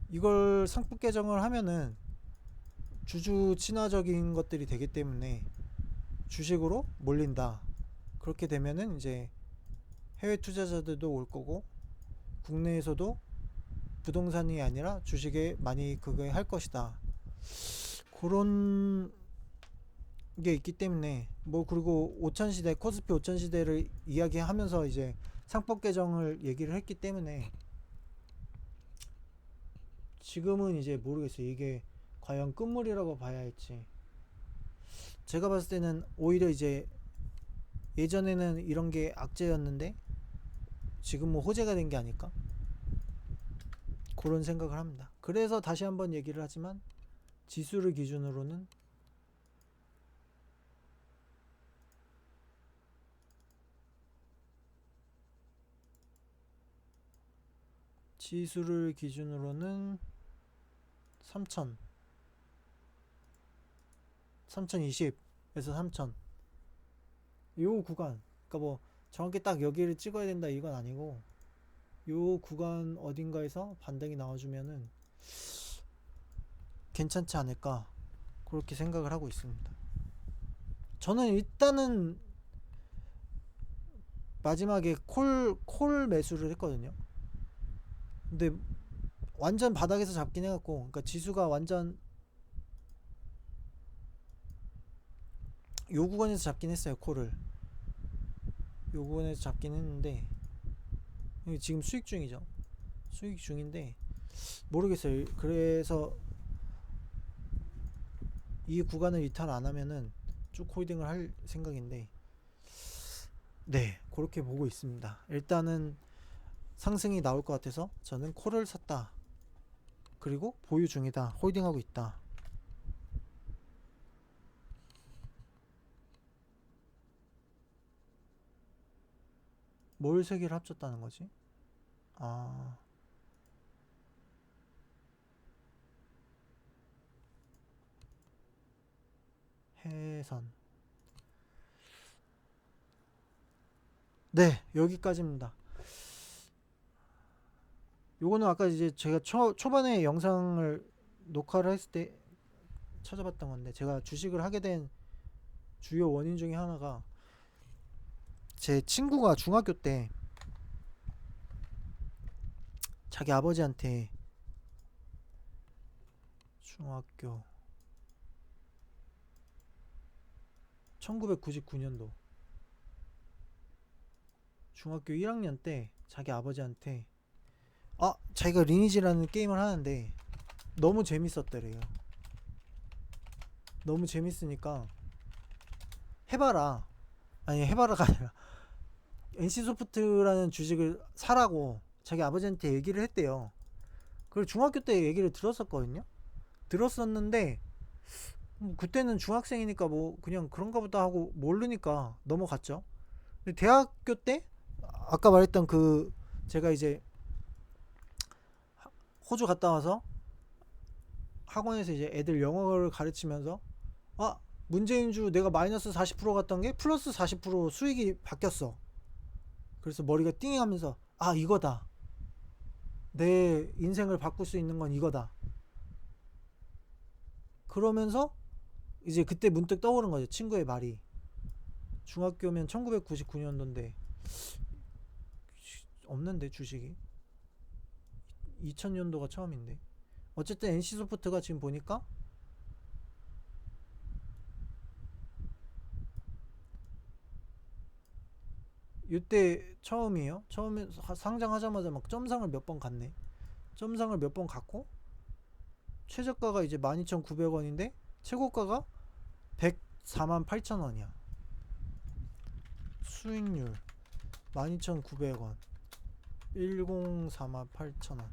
이걸 상법 개정을 하면은 주주 친화적인 것들이 되기 때문에 주식으로 몰린다. 그렇게 되면은 이제 해외 투자자들도 올 거고 국내에서도 부동산이 아니라 주식에 많이 그거 할 것이다. 그런 게 있기 때문에 뭐 그리고 5천 시대 코스피 5천 시대를 이야기하면서 이제 상법 개정을 얘기를 했기 때문에 지금은 이제 모르겠어요. 이게 과연 끝물이라고 봐야 할지. 제가 봤을 때는 오히려 이제 예전에는 이런 게 악재였는데 지금은 호재가 된 게 아닐까? 그런 생각을 합니다. 그래서 다시 한번 얘기를 하지만 지수를 기준으로는 지수를 기준으로는 3000, 3020에서 3000 요 구간, 그러니까 뭐 정확히 딱 여기를 찍어야 된다 이건 아니고 요 구간 어딘가에서 반등이 나와주면은 괜찮지 않을까 그렇게 생각을 하고 있습니다. 저는 일단은 마지막에 콜 매수를 했거든요. 근데 완전 바닥에서 잡긴 해갖고, 그러니까 지수가 완전 요 구간에서 잡긴 했어요. 콜을 요 구간에서 잡긴 했는데 지금 수익 중이죠. 수익 중인데 모르겠어요. 그래서 이 구간을 이탈 안 하면은 쭉 홀딩을 할 생각인데, 네, 그렇게 보고 있습니다. 일단은 상승이 나올 것 같아서 저는 콜을 샀다. 그리고 보유 중이다. 홀딩하고 있다. 뭘 세 개를 합쳤다는 거지? 아, 해선. 네, 여기까지입니다. 요거는 아까 이제 제가 초반에 영상을 녹화를 했을 때 찾아봤던 건데, 제가 주식을 하게 된 주요 원인 중에 하나가 제 친구가 중학교 때 자기 아버지한테 중학교 1999년도 중학교 1학년 때 자기 아버지한테 자기가 리니지라는 게임을 하는데 너무 재밌었대래요. 너무 재밌으니까 해봐라. 아니, 해봐라가 아니라 NC소프트라는 주식을 사라고 자기 아버지한테 얘기를 했대요. 그걸 중학교 때 얘기를 들었었거든요. 들었었는데 그때는 중학생이니까 뭐 그냥 그런가 보다 하고 모르니까 넘어갔죠. 근데 대학교 때 아까 말했던 그 제가 이제 호주 갔다 와서 학원에서 이제 애들 영어를 가르치면서 문재인주 내가 마이너스 40% 갔던 게 플러스 40% 수익이 바뀌었어. 그래서 머리가 띵하면서 이거다. 내 인생을 바꿀 수 있는 건 이거다. 그러면서 이제 그때 문득 떠오른 거죠. 친구의 말이. 중학교면 1999년도인데 없는데 주식이 2000년도가 처음인데 어쨌든 NC소프트가 지금 보니까 이때 처음이에요. 처음에 상장하자마자 막 점상을 몇 번 갔네. 점상을 몇 번 갔고 최저가가 이제 12,900원인데 최고가가 104만 8천원이야. 수익률 12,900원 1004만 8천원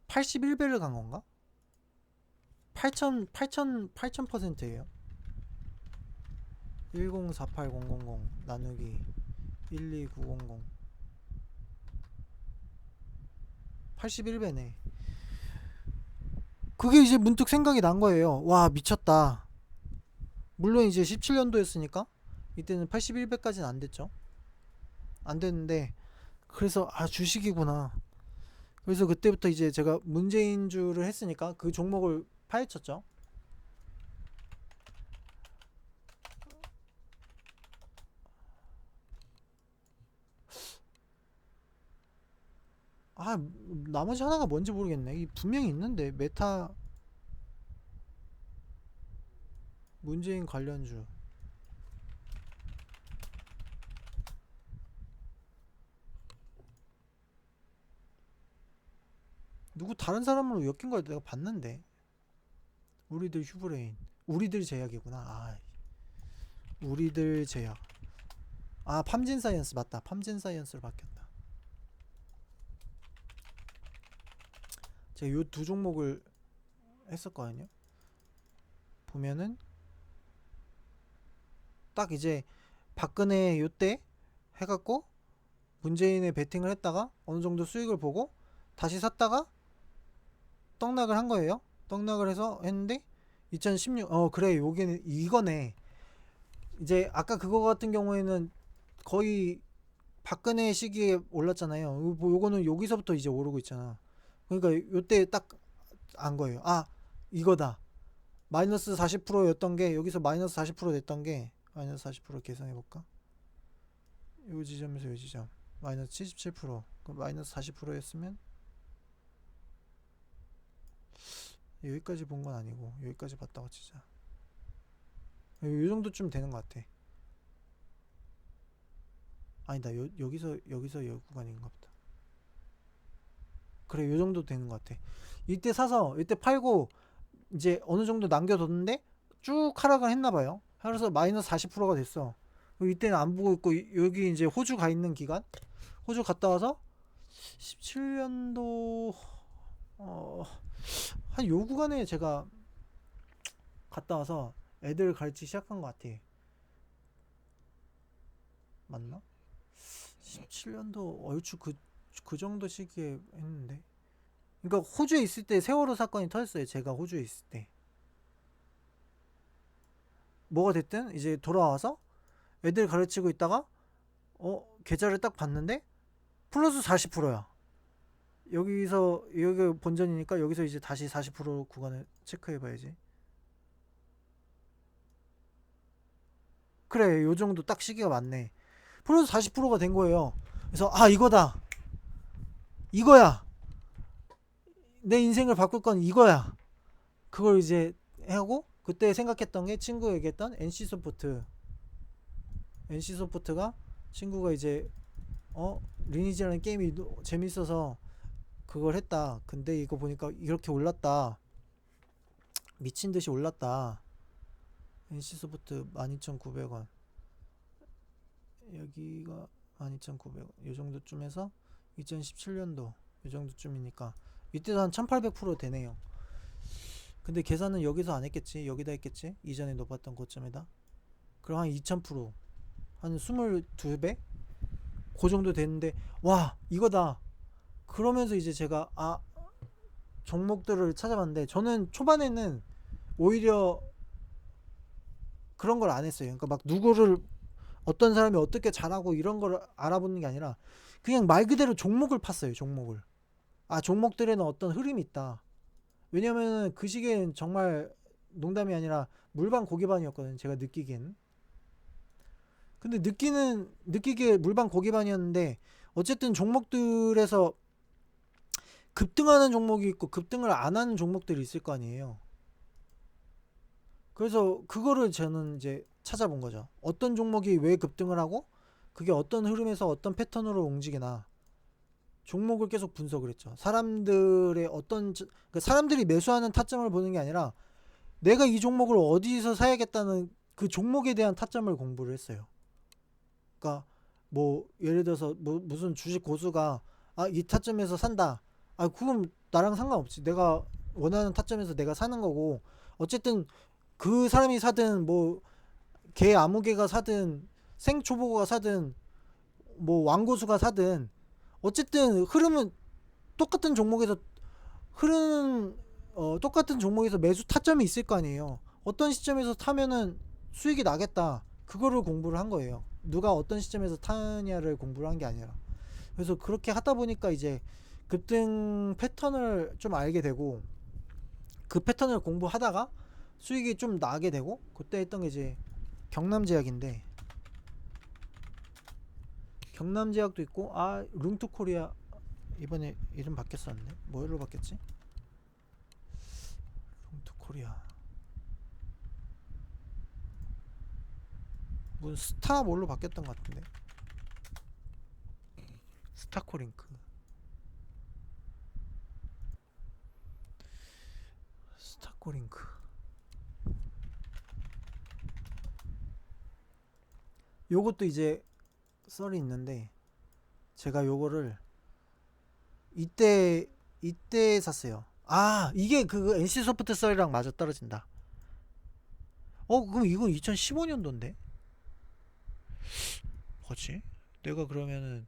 81배를 간 건가? 8,000%예요. 1048,000 나누기 12900 81배네. 그게 이제 문득 생각이 난 거예요. 와, 미쳤다. 물론 이제 17년도였으니까 이때는 81배까지는 안 됐죠. 안 됐는데, 그래서 아, 주식이구나. 그래서 그때부터 이제 제가 문재인주를 했으니까 그 종목을 파헤쳤죠. 아, 나머지 하나가 뭔지 모르겠네. 이 분명히 있는데, 메타 문재인 관련주. 누구 다른 사람으로 엮인 걸 내가 봤는데. 우리들 휴브레인. 우리들 제약이구나. 아, 우리들 제약. 아, 팜진 사이언스 맞다. 팜진 사이언스로 바뀌었다. 제가 요 두 종목을 했었거든요. 보면은 딱 이제 박근혜 요때 해갖고 문재인의 베팅을 했다가 어느 정도 수익을 보고 다시 샀다가 떡락을 한 거예요. 떡락을 해서 했는데 2016 그래, 요게 이거네. 이제 아까 그거 같은 경우에는 거의 박근혜 시기에 올랐잖아요. 뭐 요거는 여기서부터 이제 오르고 있잖아. 그러니까 요때 딱 안 거예요. 아, 이거다. 마이너스 40%였던 게 여기서 마이너스 40% 됐던 게 마이너스 40% 계산해 볼까? 요 지점에서 요 지점 마이너스 77%. 그럼 마이너스 40%였으면 여기까지 본 건 아니고 여기까지 봤다고 치자. 요 정도쯤 되는 것 같아. 아니다. 여기서 여 구간인가 보다. 그래, 요 정도 되는 것 같아. 이때 사서 이때 팔고 이제 어느 정도 남겨뒀는데 쭉 하락을 했나봐요. 그래서 마이너스 40%가 됐어. 이때는 안 보고 있고 여기 이제 호주 가 있는 기간, 호주 갔다 와서 17년도 한 요 구간에 제가 갔다 와서 애들 가르치기 시작한 것 같아. 맞나? 17년도 얼추 그 정도 시기에 했는데. 그러니까 호주에 있을 때 세월호 사건이 터졌어요. 제가 호주에 있을 때. 뭐가 됐든 이제 돌아와서 애들 가르치고 있다가 계좌를 딱 봤는데 플러스 40%야. 여기서 여기 본전이니까 여기서 이제 다시 40% 구간을 체크해봐야지. 그래, 요 정도 딱 시기가 맞네. 플러스 40%가 된 거예요. 그래서 아, 이거다. 이거야. 내 인생을 바꿀 건 이거야. 그걸 이제 하고 그때 생각했던 게 친구가 얘기했던 NC소프트가 친구가 이제 리니지라는 게임이 재밌어서 그걸 했다. 근데 이거 보니까 이렇게 올랐다. 미친 듯이 올랐다. NC소프트 12,900원. 여기가 12,900원. 요 정도쯤에서 2017년도 요 정도쯤이니까 이때도 한 1800% 되네요. 근데 계산은 여기서 안 했겠지. 여기다 했겠지. 이전에 높았던 고점에다. 그럼 한 2000%, 한 22배? 그 정도 됐는데 와, 이거다. 그러면서 이제 제가 종목들을 찾아봤는데 저는 초반에는 오히려 그런 걸 안 했어요. 그러니까 막 누구를 어떤 사람이 어떻게 잘하고 이런 걸 알아보는 게 아니라 그냥 말 그대로 종목을 팠어요. 종목을. 종목들에는 어떤 흐름이 있다. 왜냐면 그 시기엔 정말 농담이 아니라 물반 고기반이었거든. 제가 느끼기엔. 근데 느끼기에 물반 고기반이었는데 어쨌든 종목들에서 급등하는 종목이 있고 급등을 안 하는 종목들이 있을 거 아니에요. 그래서 그거를 저는 이제 찾아본 거죠. 어떤 종목이 왜 급등을 하고 그게 어떤 흐름에서 어떤 패턴으로 움직이나 종목을 계속 분석을 했죠. 사람들의 그러니까 사람들이 매수하는 타점을 보는 게 아니라 내가 이 종목을 어디서 사야겠다는 그 종목에 대한 타점을 공부를 했어요. 그러니까 뭐 예를 들어서 뭐 무슨 주식 고수가 이 타점에서 산다. 그건 나랑 상관없지. 내가 원하는 타점에서 내가 사는 거고 어쨌든 그 사람이 사든 뭐 개 아무개가 사든 생초보가 사든 뭐 왕고수가 사든 어쨌든 흐름은 똑같은 종목에서 흐르는 똑같은 종목에서 매수 타점이 있을 거 아니에요. 어떤 시점에서 타면은 수익이 나겠다. 그거를 공부를 한 거예요. 누가 어떤 시점에서 타냐를 공부를 한 게 아니라. 그래서 그렇게 하다 보니까 이제 급등 패턴을 좀 알게 되고 그 패턴을 공부하다가 수익이 좀 나게 되고 그때 했던 게 이제 경남제약인데 경남제약도 있고 룽투코리아 이번에 이름 바뀌었었는데 뭐로 바뀌었지? 룽투코리아 무슨 스타 뭘로 바뀌었던 것 같은데 스타코링크 스타코링크 요것도 이제 썰이 있는데 제가 요거를 이때 샀어요. 이게 그 NC소프트 썰이랑 맞아 떨어진다. 그럼 이건 2015년도인데 뭐지? 내가 그러면은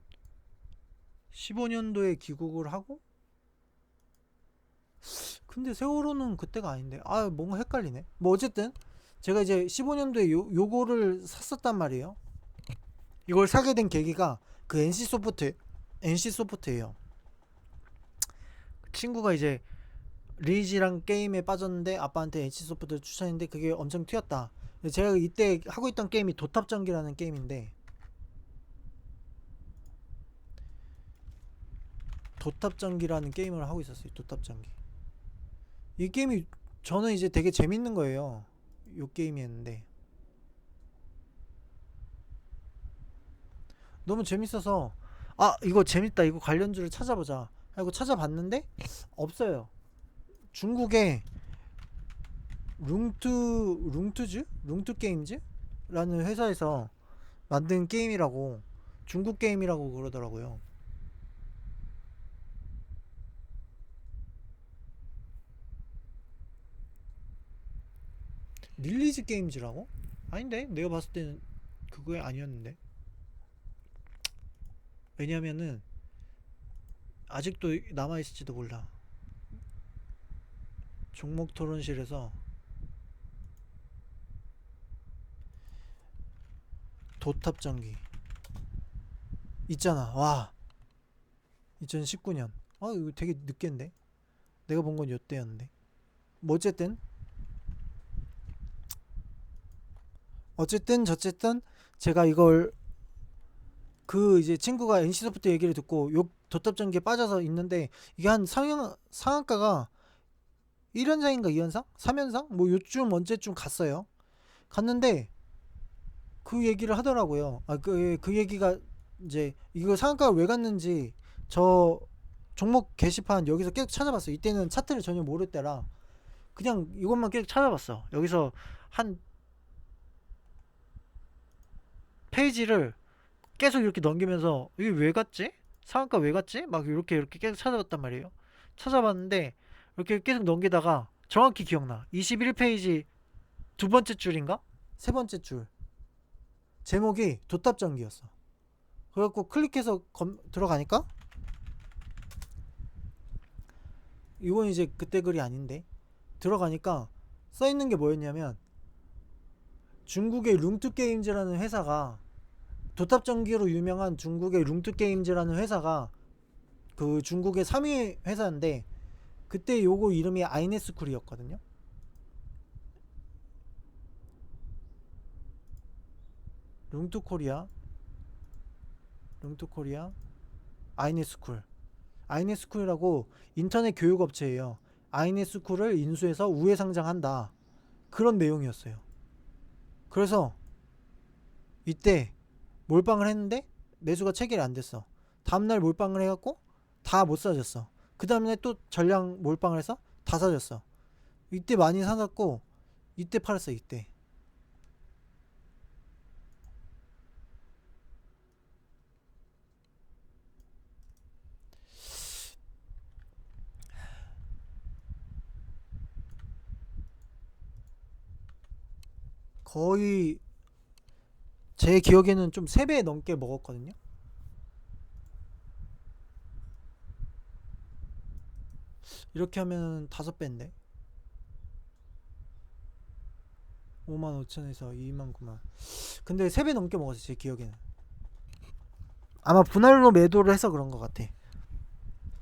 15년도에 귀국을 하고 근데 세월호는 그때가 아닌데 뭔가 헷갈리네. 뭐 어쨌든 제가 이제 15년도에 요거를 샀었단 말이에요. 이걸 사게 된 계기가 그 NC소프트예요. 친구가 이제 리니지랑 게임에 빠졌는데 아빠한테 NC소프트를 추천했는데 그게 엄청 튀었다. 제가 이때 하고 있던 게임이 도탑전기라는 게임인데 도탑전기라는 게임을 하고 있었어요. 도탑전기. 이 게임이 저는 이제 되게 재밌는 거예요. 요 게임이었는데 너무 재밌어서 이거 재밌다. 이거 관련주를 찾아보자 하고 찾아봤는데 없어요. 중국에 룽투 게임즈라는 회사에서 만든 게임이라고 중국 게임이라고 그러더라고요. 릴리즈 게임즈라고? 아닌데 내가 봤을 때는 그거 아니었는데. 왜냐면은 아직도 남아있을지도 몰라. 종목 토론실에서 도탑전기 있잖아. 와 2019년 이거 되게 늦겠는데 내가 본 건 요때였는데 뭐 어쨌든 저쨌든 제가 이걸 그 이제 친구가 NC소프트 얘기를 듣고 요 도탑전기에 빠져서 있는데 이게 한 상한가가 1연상인가 2연상? 3연상? 뭐 요쯤 언제쯤 갔어요. 갔는데 그 얘기를 하더라고요. 그 얘기가 이제 이거 상한가가 왜 갔는지 저 종목 게시판 여기서 계속 찾아봤어요. 이때는 차트를 전혀 모를 때라 그냥 이것만 계속 찾아봤어. 여기서 한 페이지를 계속 이렇게 넘기면서 이게 왜 갔지? 상한가 왜 갔지? 막 이렇게 계속 찾아봤단 말이에요. 찾아봤는데 이렇게 계속 넘기다가 정확히 기억나. 21페이지 두 번째 줄인가? 세 번째 줄. 제목이 도탑전기였어. 그래갖고 클릭해서 들어가니까 이건 이제 그때 글이 아닌데 들어가니까 써있는 게 뭐였냐면 중국의 룽투게임즈라는 회사가 도탑전기로 유명한 중국의 룽투게임즈라는 회사가 그 중국의 3위 회사인데 그때 요거 이름이 아이네스쿨이었거든요. 룽투코리아 아이네스쿨 아이네스쿨이라고 인터넷 교육업체예요. 아이네스쿨을 인수해서 우회 상장한다. 그런 내용이었어요. 그래서 이때 몰빵을 했는데 매수가 체결이 안 됐어. 다음날 몰빵을 해갖고 다 못 사졌어. 그 다음날 또 전량 몰빵을 해서 다 사졌어. 이때 많이 사갖고 이때 팔았어. 이때 거의 제 기억에는 좀 3배 넘게 먹었거든요. 이렇게 하면 5배인데 55,000에서 29,000. 근데 3배 넘게 먹었어 제 기억에는. 아마 분할로 매도를 해서 그런 것 같아.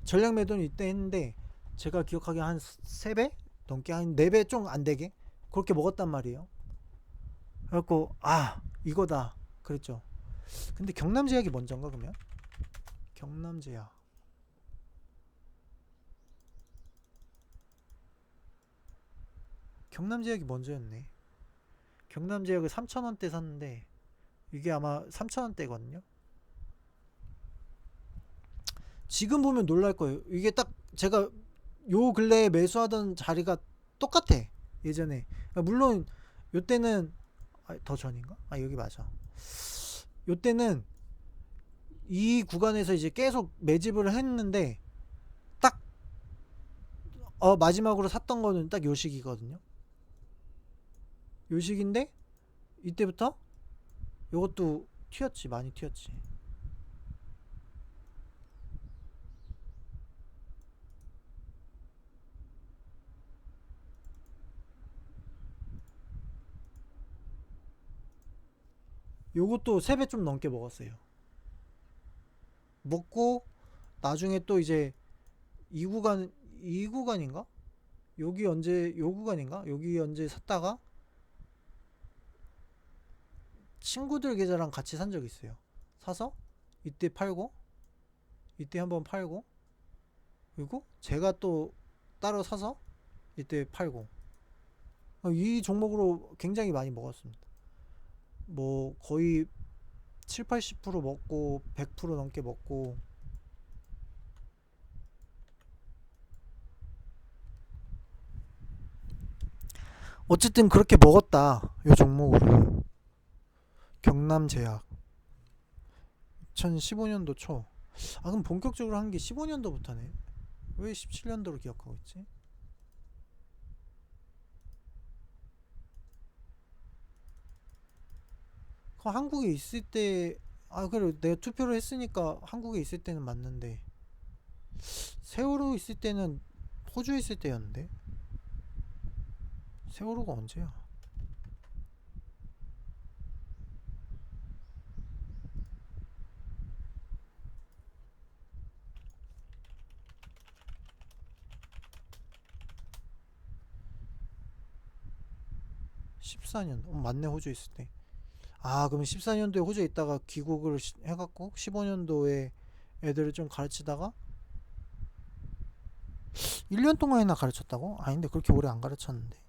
전량 매도는 이때 했는데 제가 기억하기에 한 3배 넘게, 한 4배 좀 안되게 그렇게 먹었단 말이에요. 그래갖고 이거다 그랬죠. 근데 경남제약이 먼저인가 그러면? 경남제약 경남제약이 먼저였네. 경남제약을 3,000원대 샀는데 이게 아마 3,000원대거든요. 지금 보면 놀랄 거예요. 이게 딱 제가 요 근래에 매수하던 자리가 똑같아 예전에. 물론 요때는 더 전인가? 여기 맞아. 요때는 이 구간에서 이제 계속 매집을 했는데 딱 마지막으로 샀던 거는 딱 요 시기거든요. 요 시기인데 이때부터 요것도 튀었지, 많이 튀었지. 요것도 3배 좀 넘게 먹었어요. 먹고 나중에 또 이제 이 구간인가? 여기 언제 요 구간인가? 여기 언제 샀다가 친구들 계좌랑 같이 산 적 있어요. 사서 이때 팔고 이때 한번 팔고 그리고 제가 또 따로 사서 이때 팔고 이 종목으로 굉장히 많이 먹었습니다. 뭐 거의 7, 80% 먹고 100% 넘게 먹고. 어쨌든 그렇게 먹었다 요 종목으로. 경남제약 2015년도 초. 그럼 본격적으로 한 게 15년도부터네. 왜 17년도로 기억하고 있지? 그럼 한국에 있을 때 그래 내가 투표를 했으니까 한국에 있을 때는 맞는데 세월호 있을 때는 호주에 있을 때였는데. 세월호가 언제야? 14년. 맞네, 호주에 있을 때. 그럼 14년도에 호주에 있다가 귀국을 해갖고 15년도에 애들을 좀 가르치다가 1년 동안이나 가르쳤다고? 아닌데 그렇게 오래 안 가르쳤는데.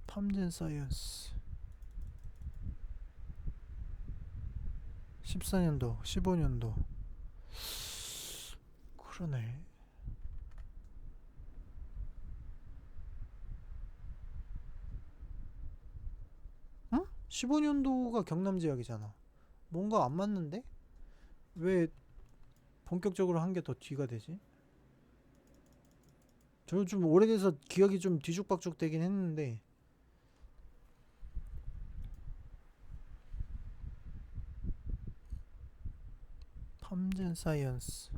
팜젠 사이언스 14년도 15년도. 그러네. 15년도가 경남제약이잖아. 뭔가 안 맞는데? 왜 본격적으로 한 게 더 뒤가 되지? 저는 좀 오래돼서 기억이 좀 뒤죽박죽 되긴 했는데. 팜젠 사이언스.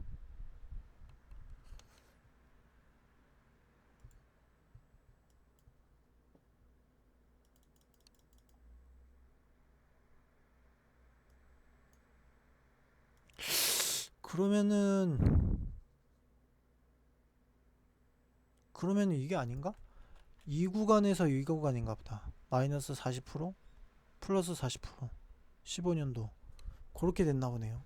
그러면은 이게 아닌가? 이 구간에서 이 구간인가 보다. 마이너스 40% 플러스 40% 15년도 그렇게 됐나 보네요.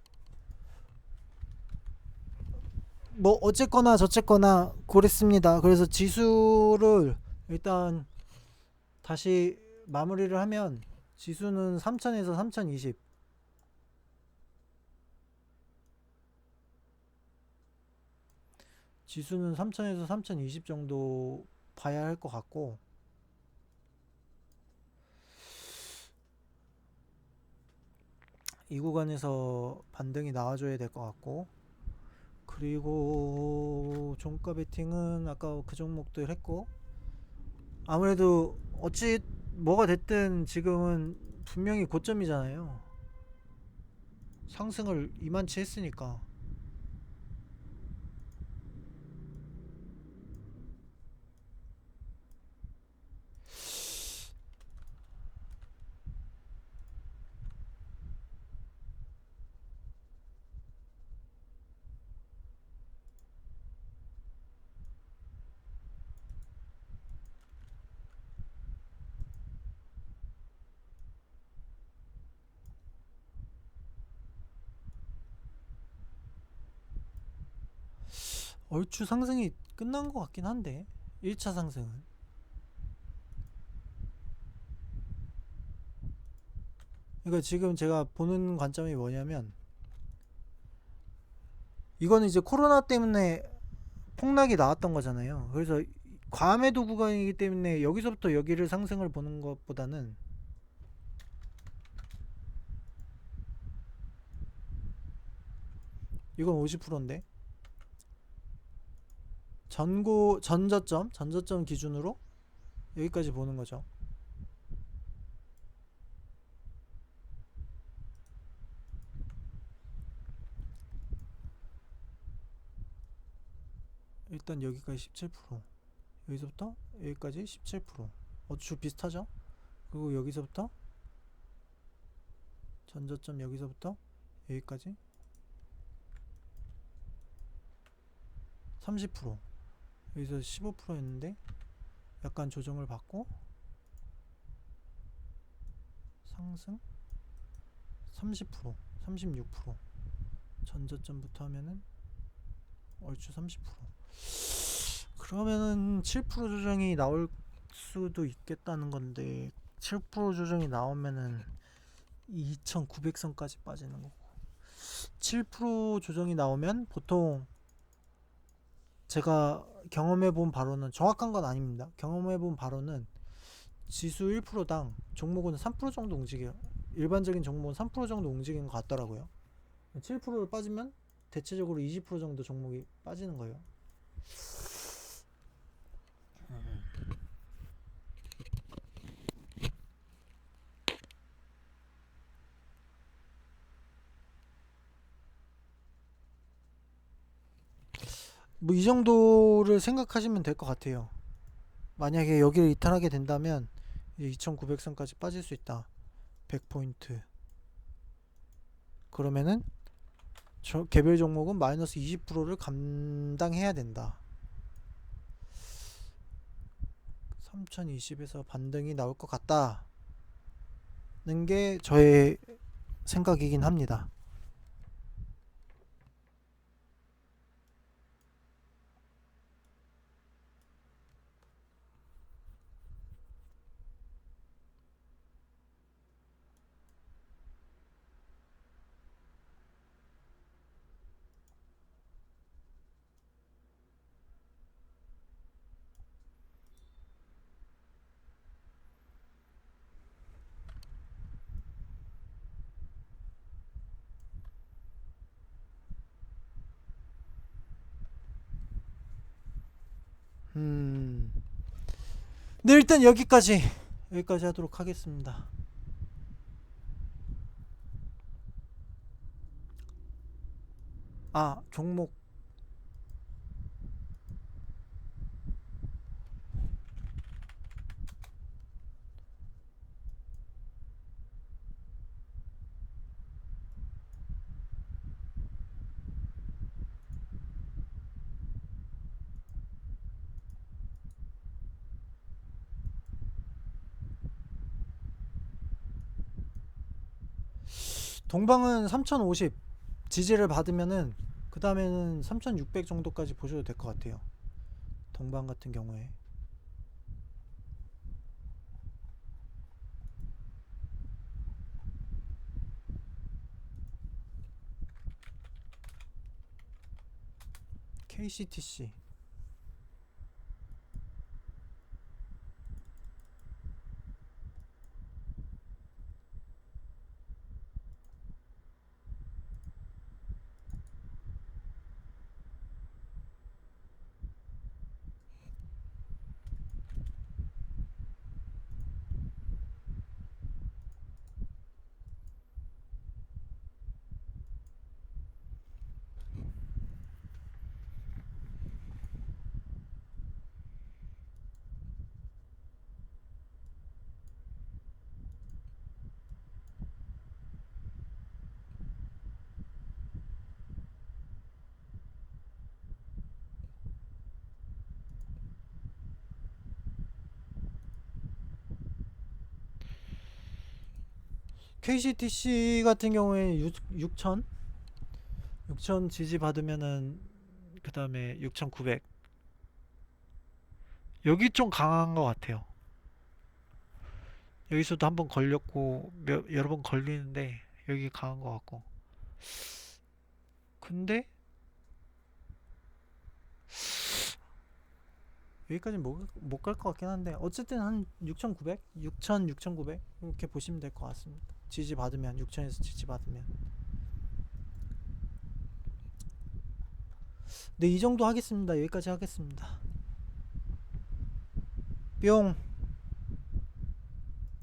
뭐 어쨌거나 저쨌거나 그랬습니다. 그래서 지수를 일단 다시 마무리를 하면 지수는 3000에서 3020. 지수는 3000에서 3020 정도 봐야 할 것 같고, 이 구간에서 반등이 나와줘야 될 것 같고, 그리고 종가 베팅은 아까 그 종목들 했고, 아무래도 어찌 뭐가 됐든 지금은 분명히 고점이잖아요. 상승을 이만치 했으니까. 얼추 상승이 끝난 것 같긴 한데 1차 상승은. 그러니까 지금 제가 보는 관점이 뭐냐면, 이거는 이제 코로나 때문에 폭락이 나왔던 거잖아요. 그래서 과매도 구간이기 때문에 여기서부터 여기를 상승을 보는 것보다는, 이건 50%인데 전저점 기준으로 여기까지 보는 거죠. 일단 여기까지 17%, 여기서부터 여기까지 17%, 어쭈 비슷하죠. 그리고 여기서부터 전저점, 여기서부터 여기까지 30%, 여기서 15%였는데 약간 조정을 받고 상승 30%, 36%, 전저점부터 하면은 얼추 30%. 그러면은 7% 조정이 나올 수도 있겠다는 건데, 7% 조정이 나오면은 2900선까지 빠지는 거고, 7% 조정이 나오면 보통 제가 경험해본 바로는, 정확한 건 아닙니다, 경험해본 바로는 지수 1%당 종목은 3% 정도 움직여요. 일반적인 종목은 3% 정도 움직이는 것 같더라고요. 7%를 빠지면 대체적으로 20% 정도 종목이 빠지는 거예요. 뭐 이 정도를 생각하시면 될 것 같아요. 만약에 여기를 이탈하게 된다면 2900선까지 빠질 수 있다. 100포인트. 그러면은 개별 종목은 마이너스 20%를 감당해야 된다. 3020에서 반등이 나올 것 같다는 게 저의 생각이긴 합니다. 네, 일단 여기까지 하도록 하겠습니다. 아, 종목. 동방은 3050 지지를 받으면은 그 다음에는 3600 정도까지 보셔도 될 것 같아요. 동방 같은 경우에. KCTC. KCTC 같은 경우에 6천 6천 지지 받으면은 그 다음에 6,900 여기 좀 강한 것 같아요. 여기서도 한번 걸렸고 여러 번 걸리는데 여기 강한 것 같고. 근데 여기까지는 못 갈 것 같긴 한데 어쨌든 한 6,900? 6,000, 6,900 이렇게 보시면 될 것 같습니다. 지지 받으면 6천에서 지지 받으면. 네, 이 정도 하겠습니다. 여기까지 하겠습니다. 뿅.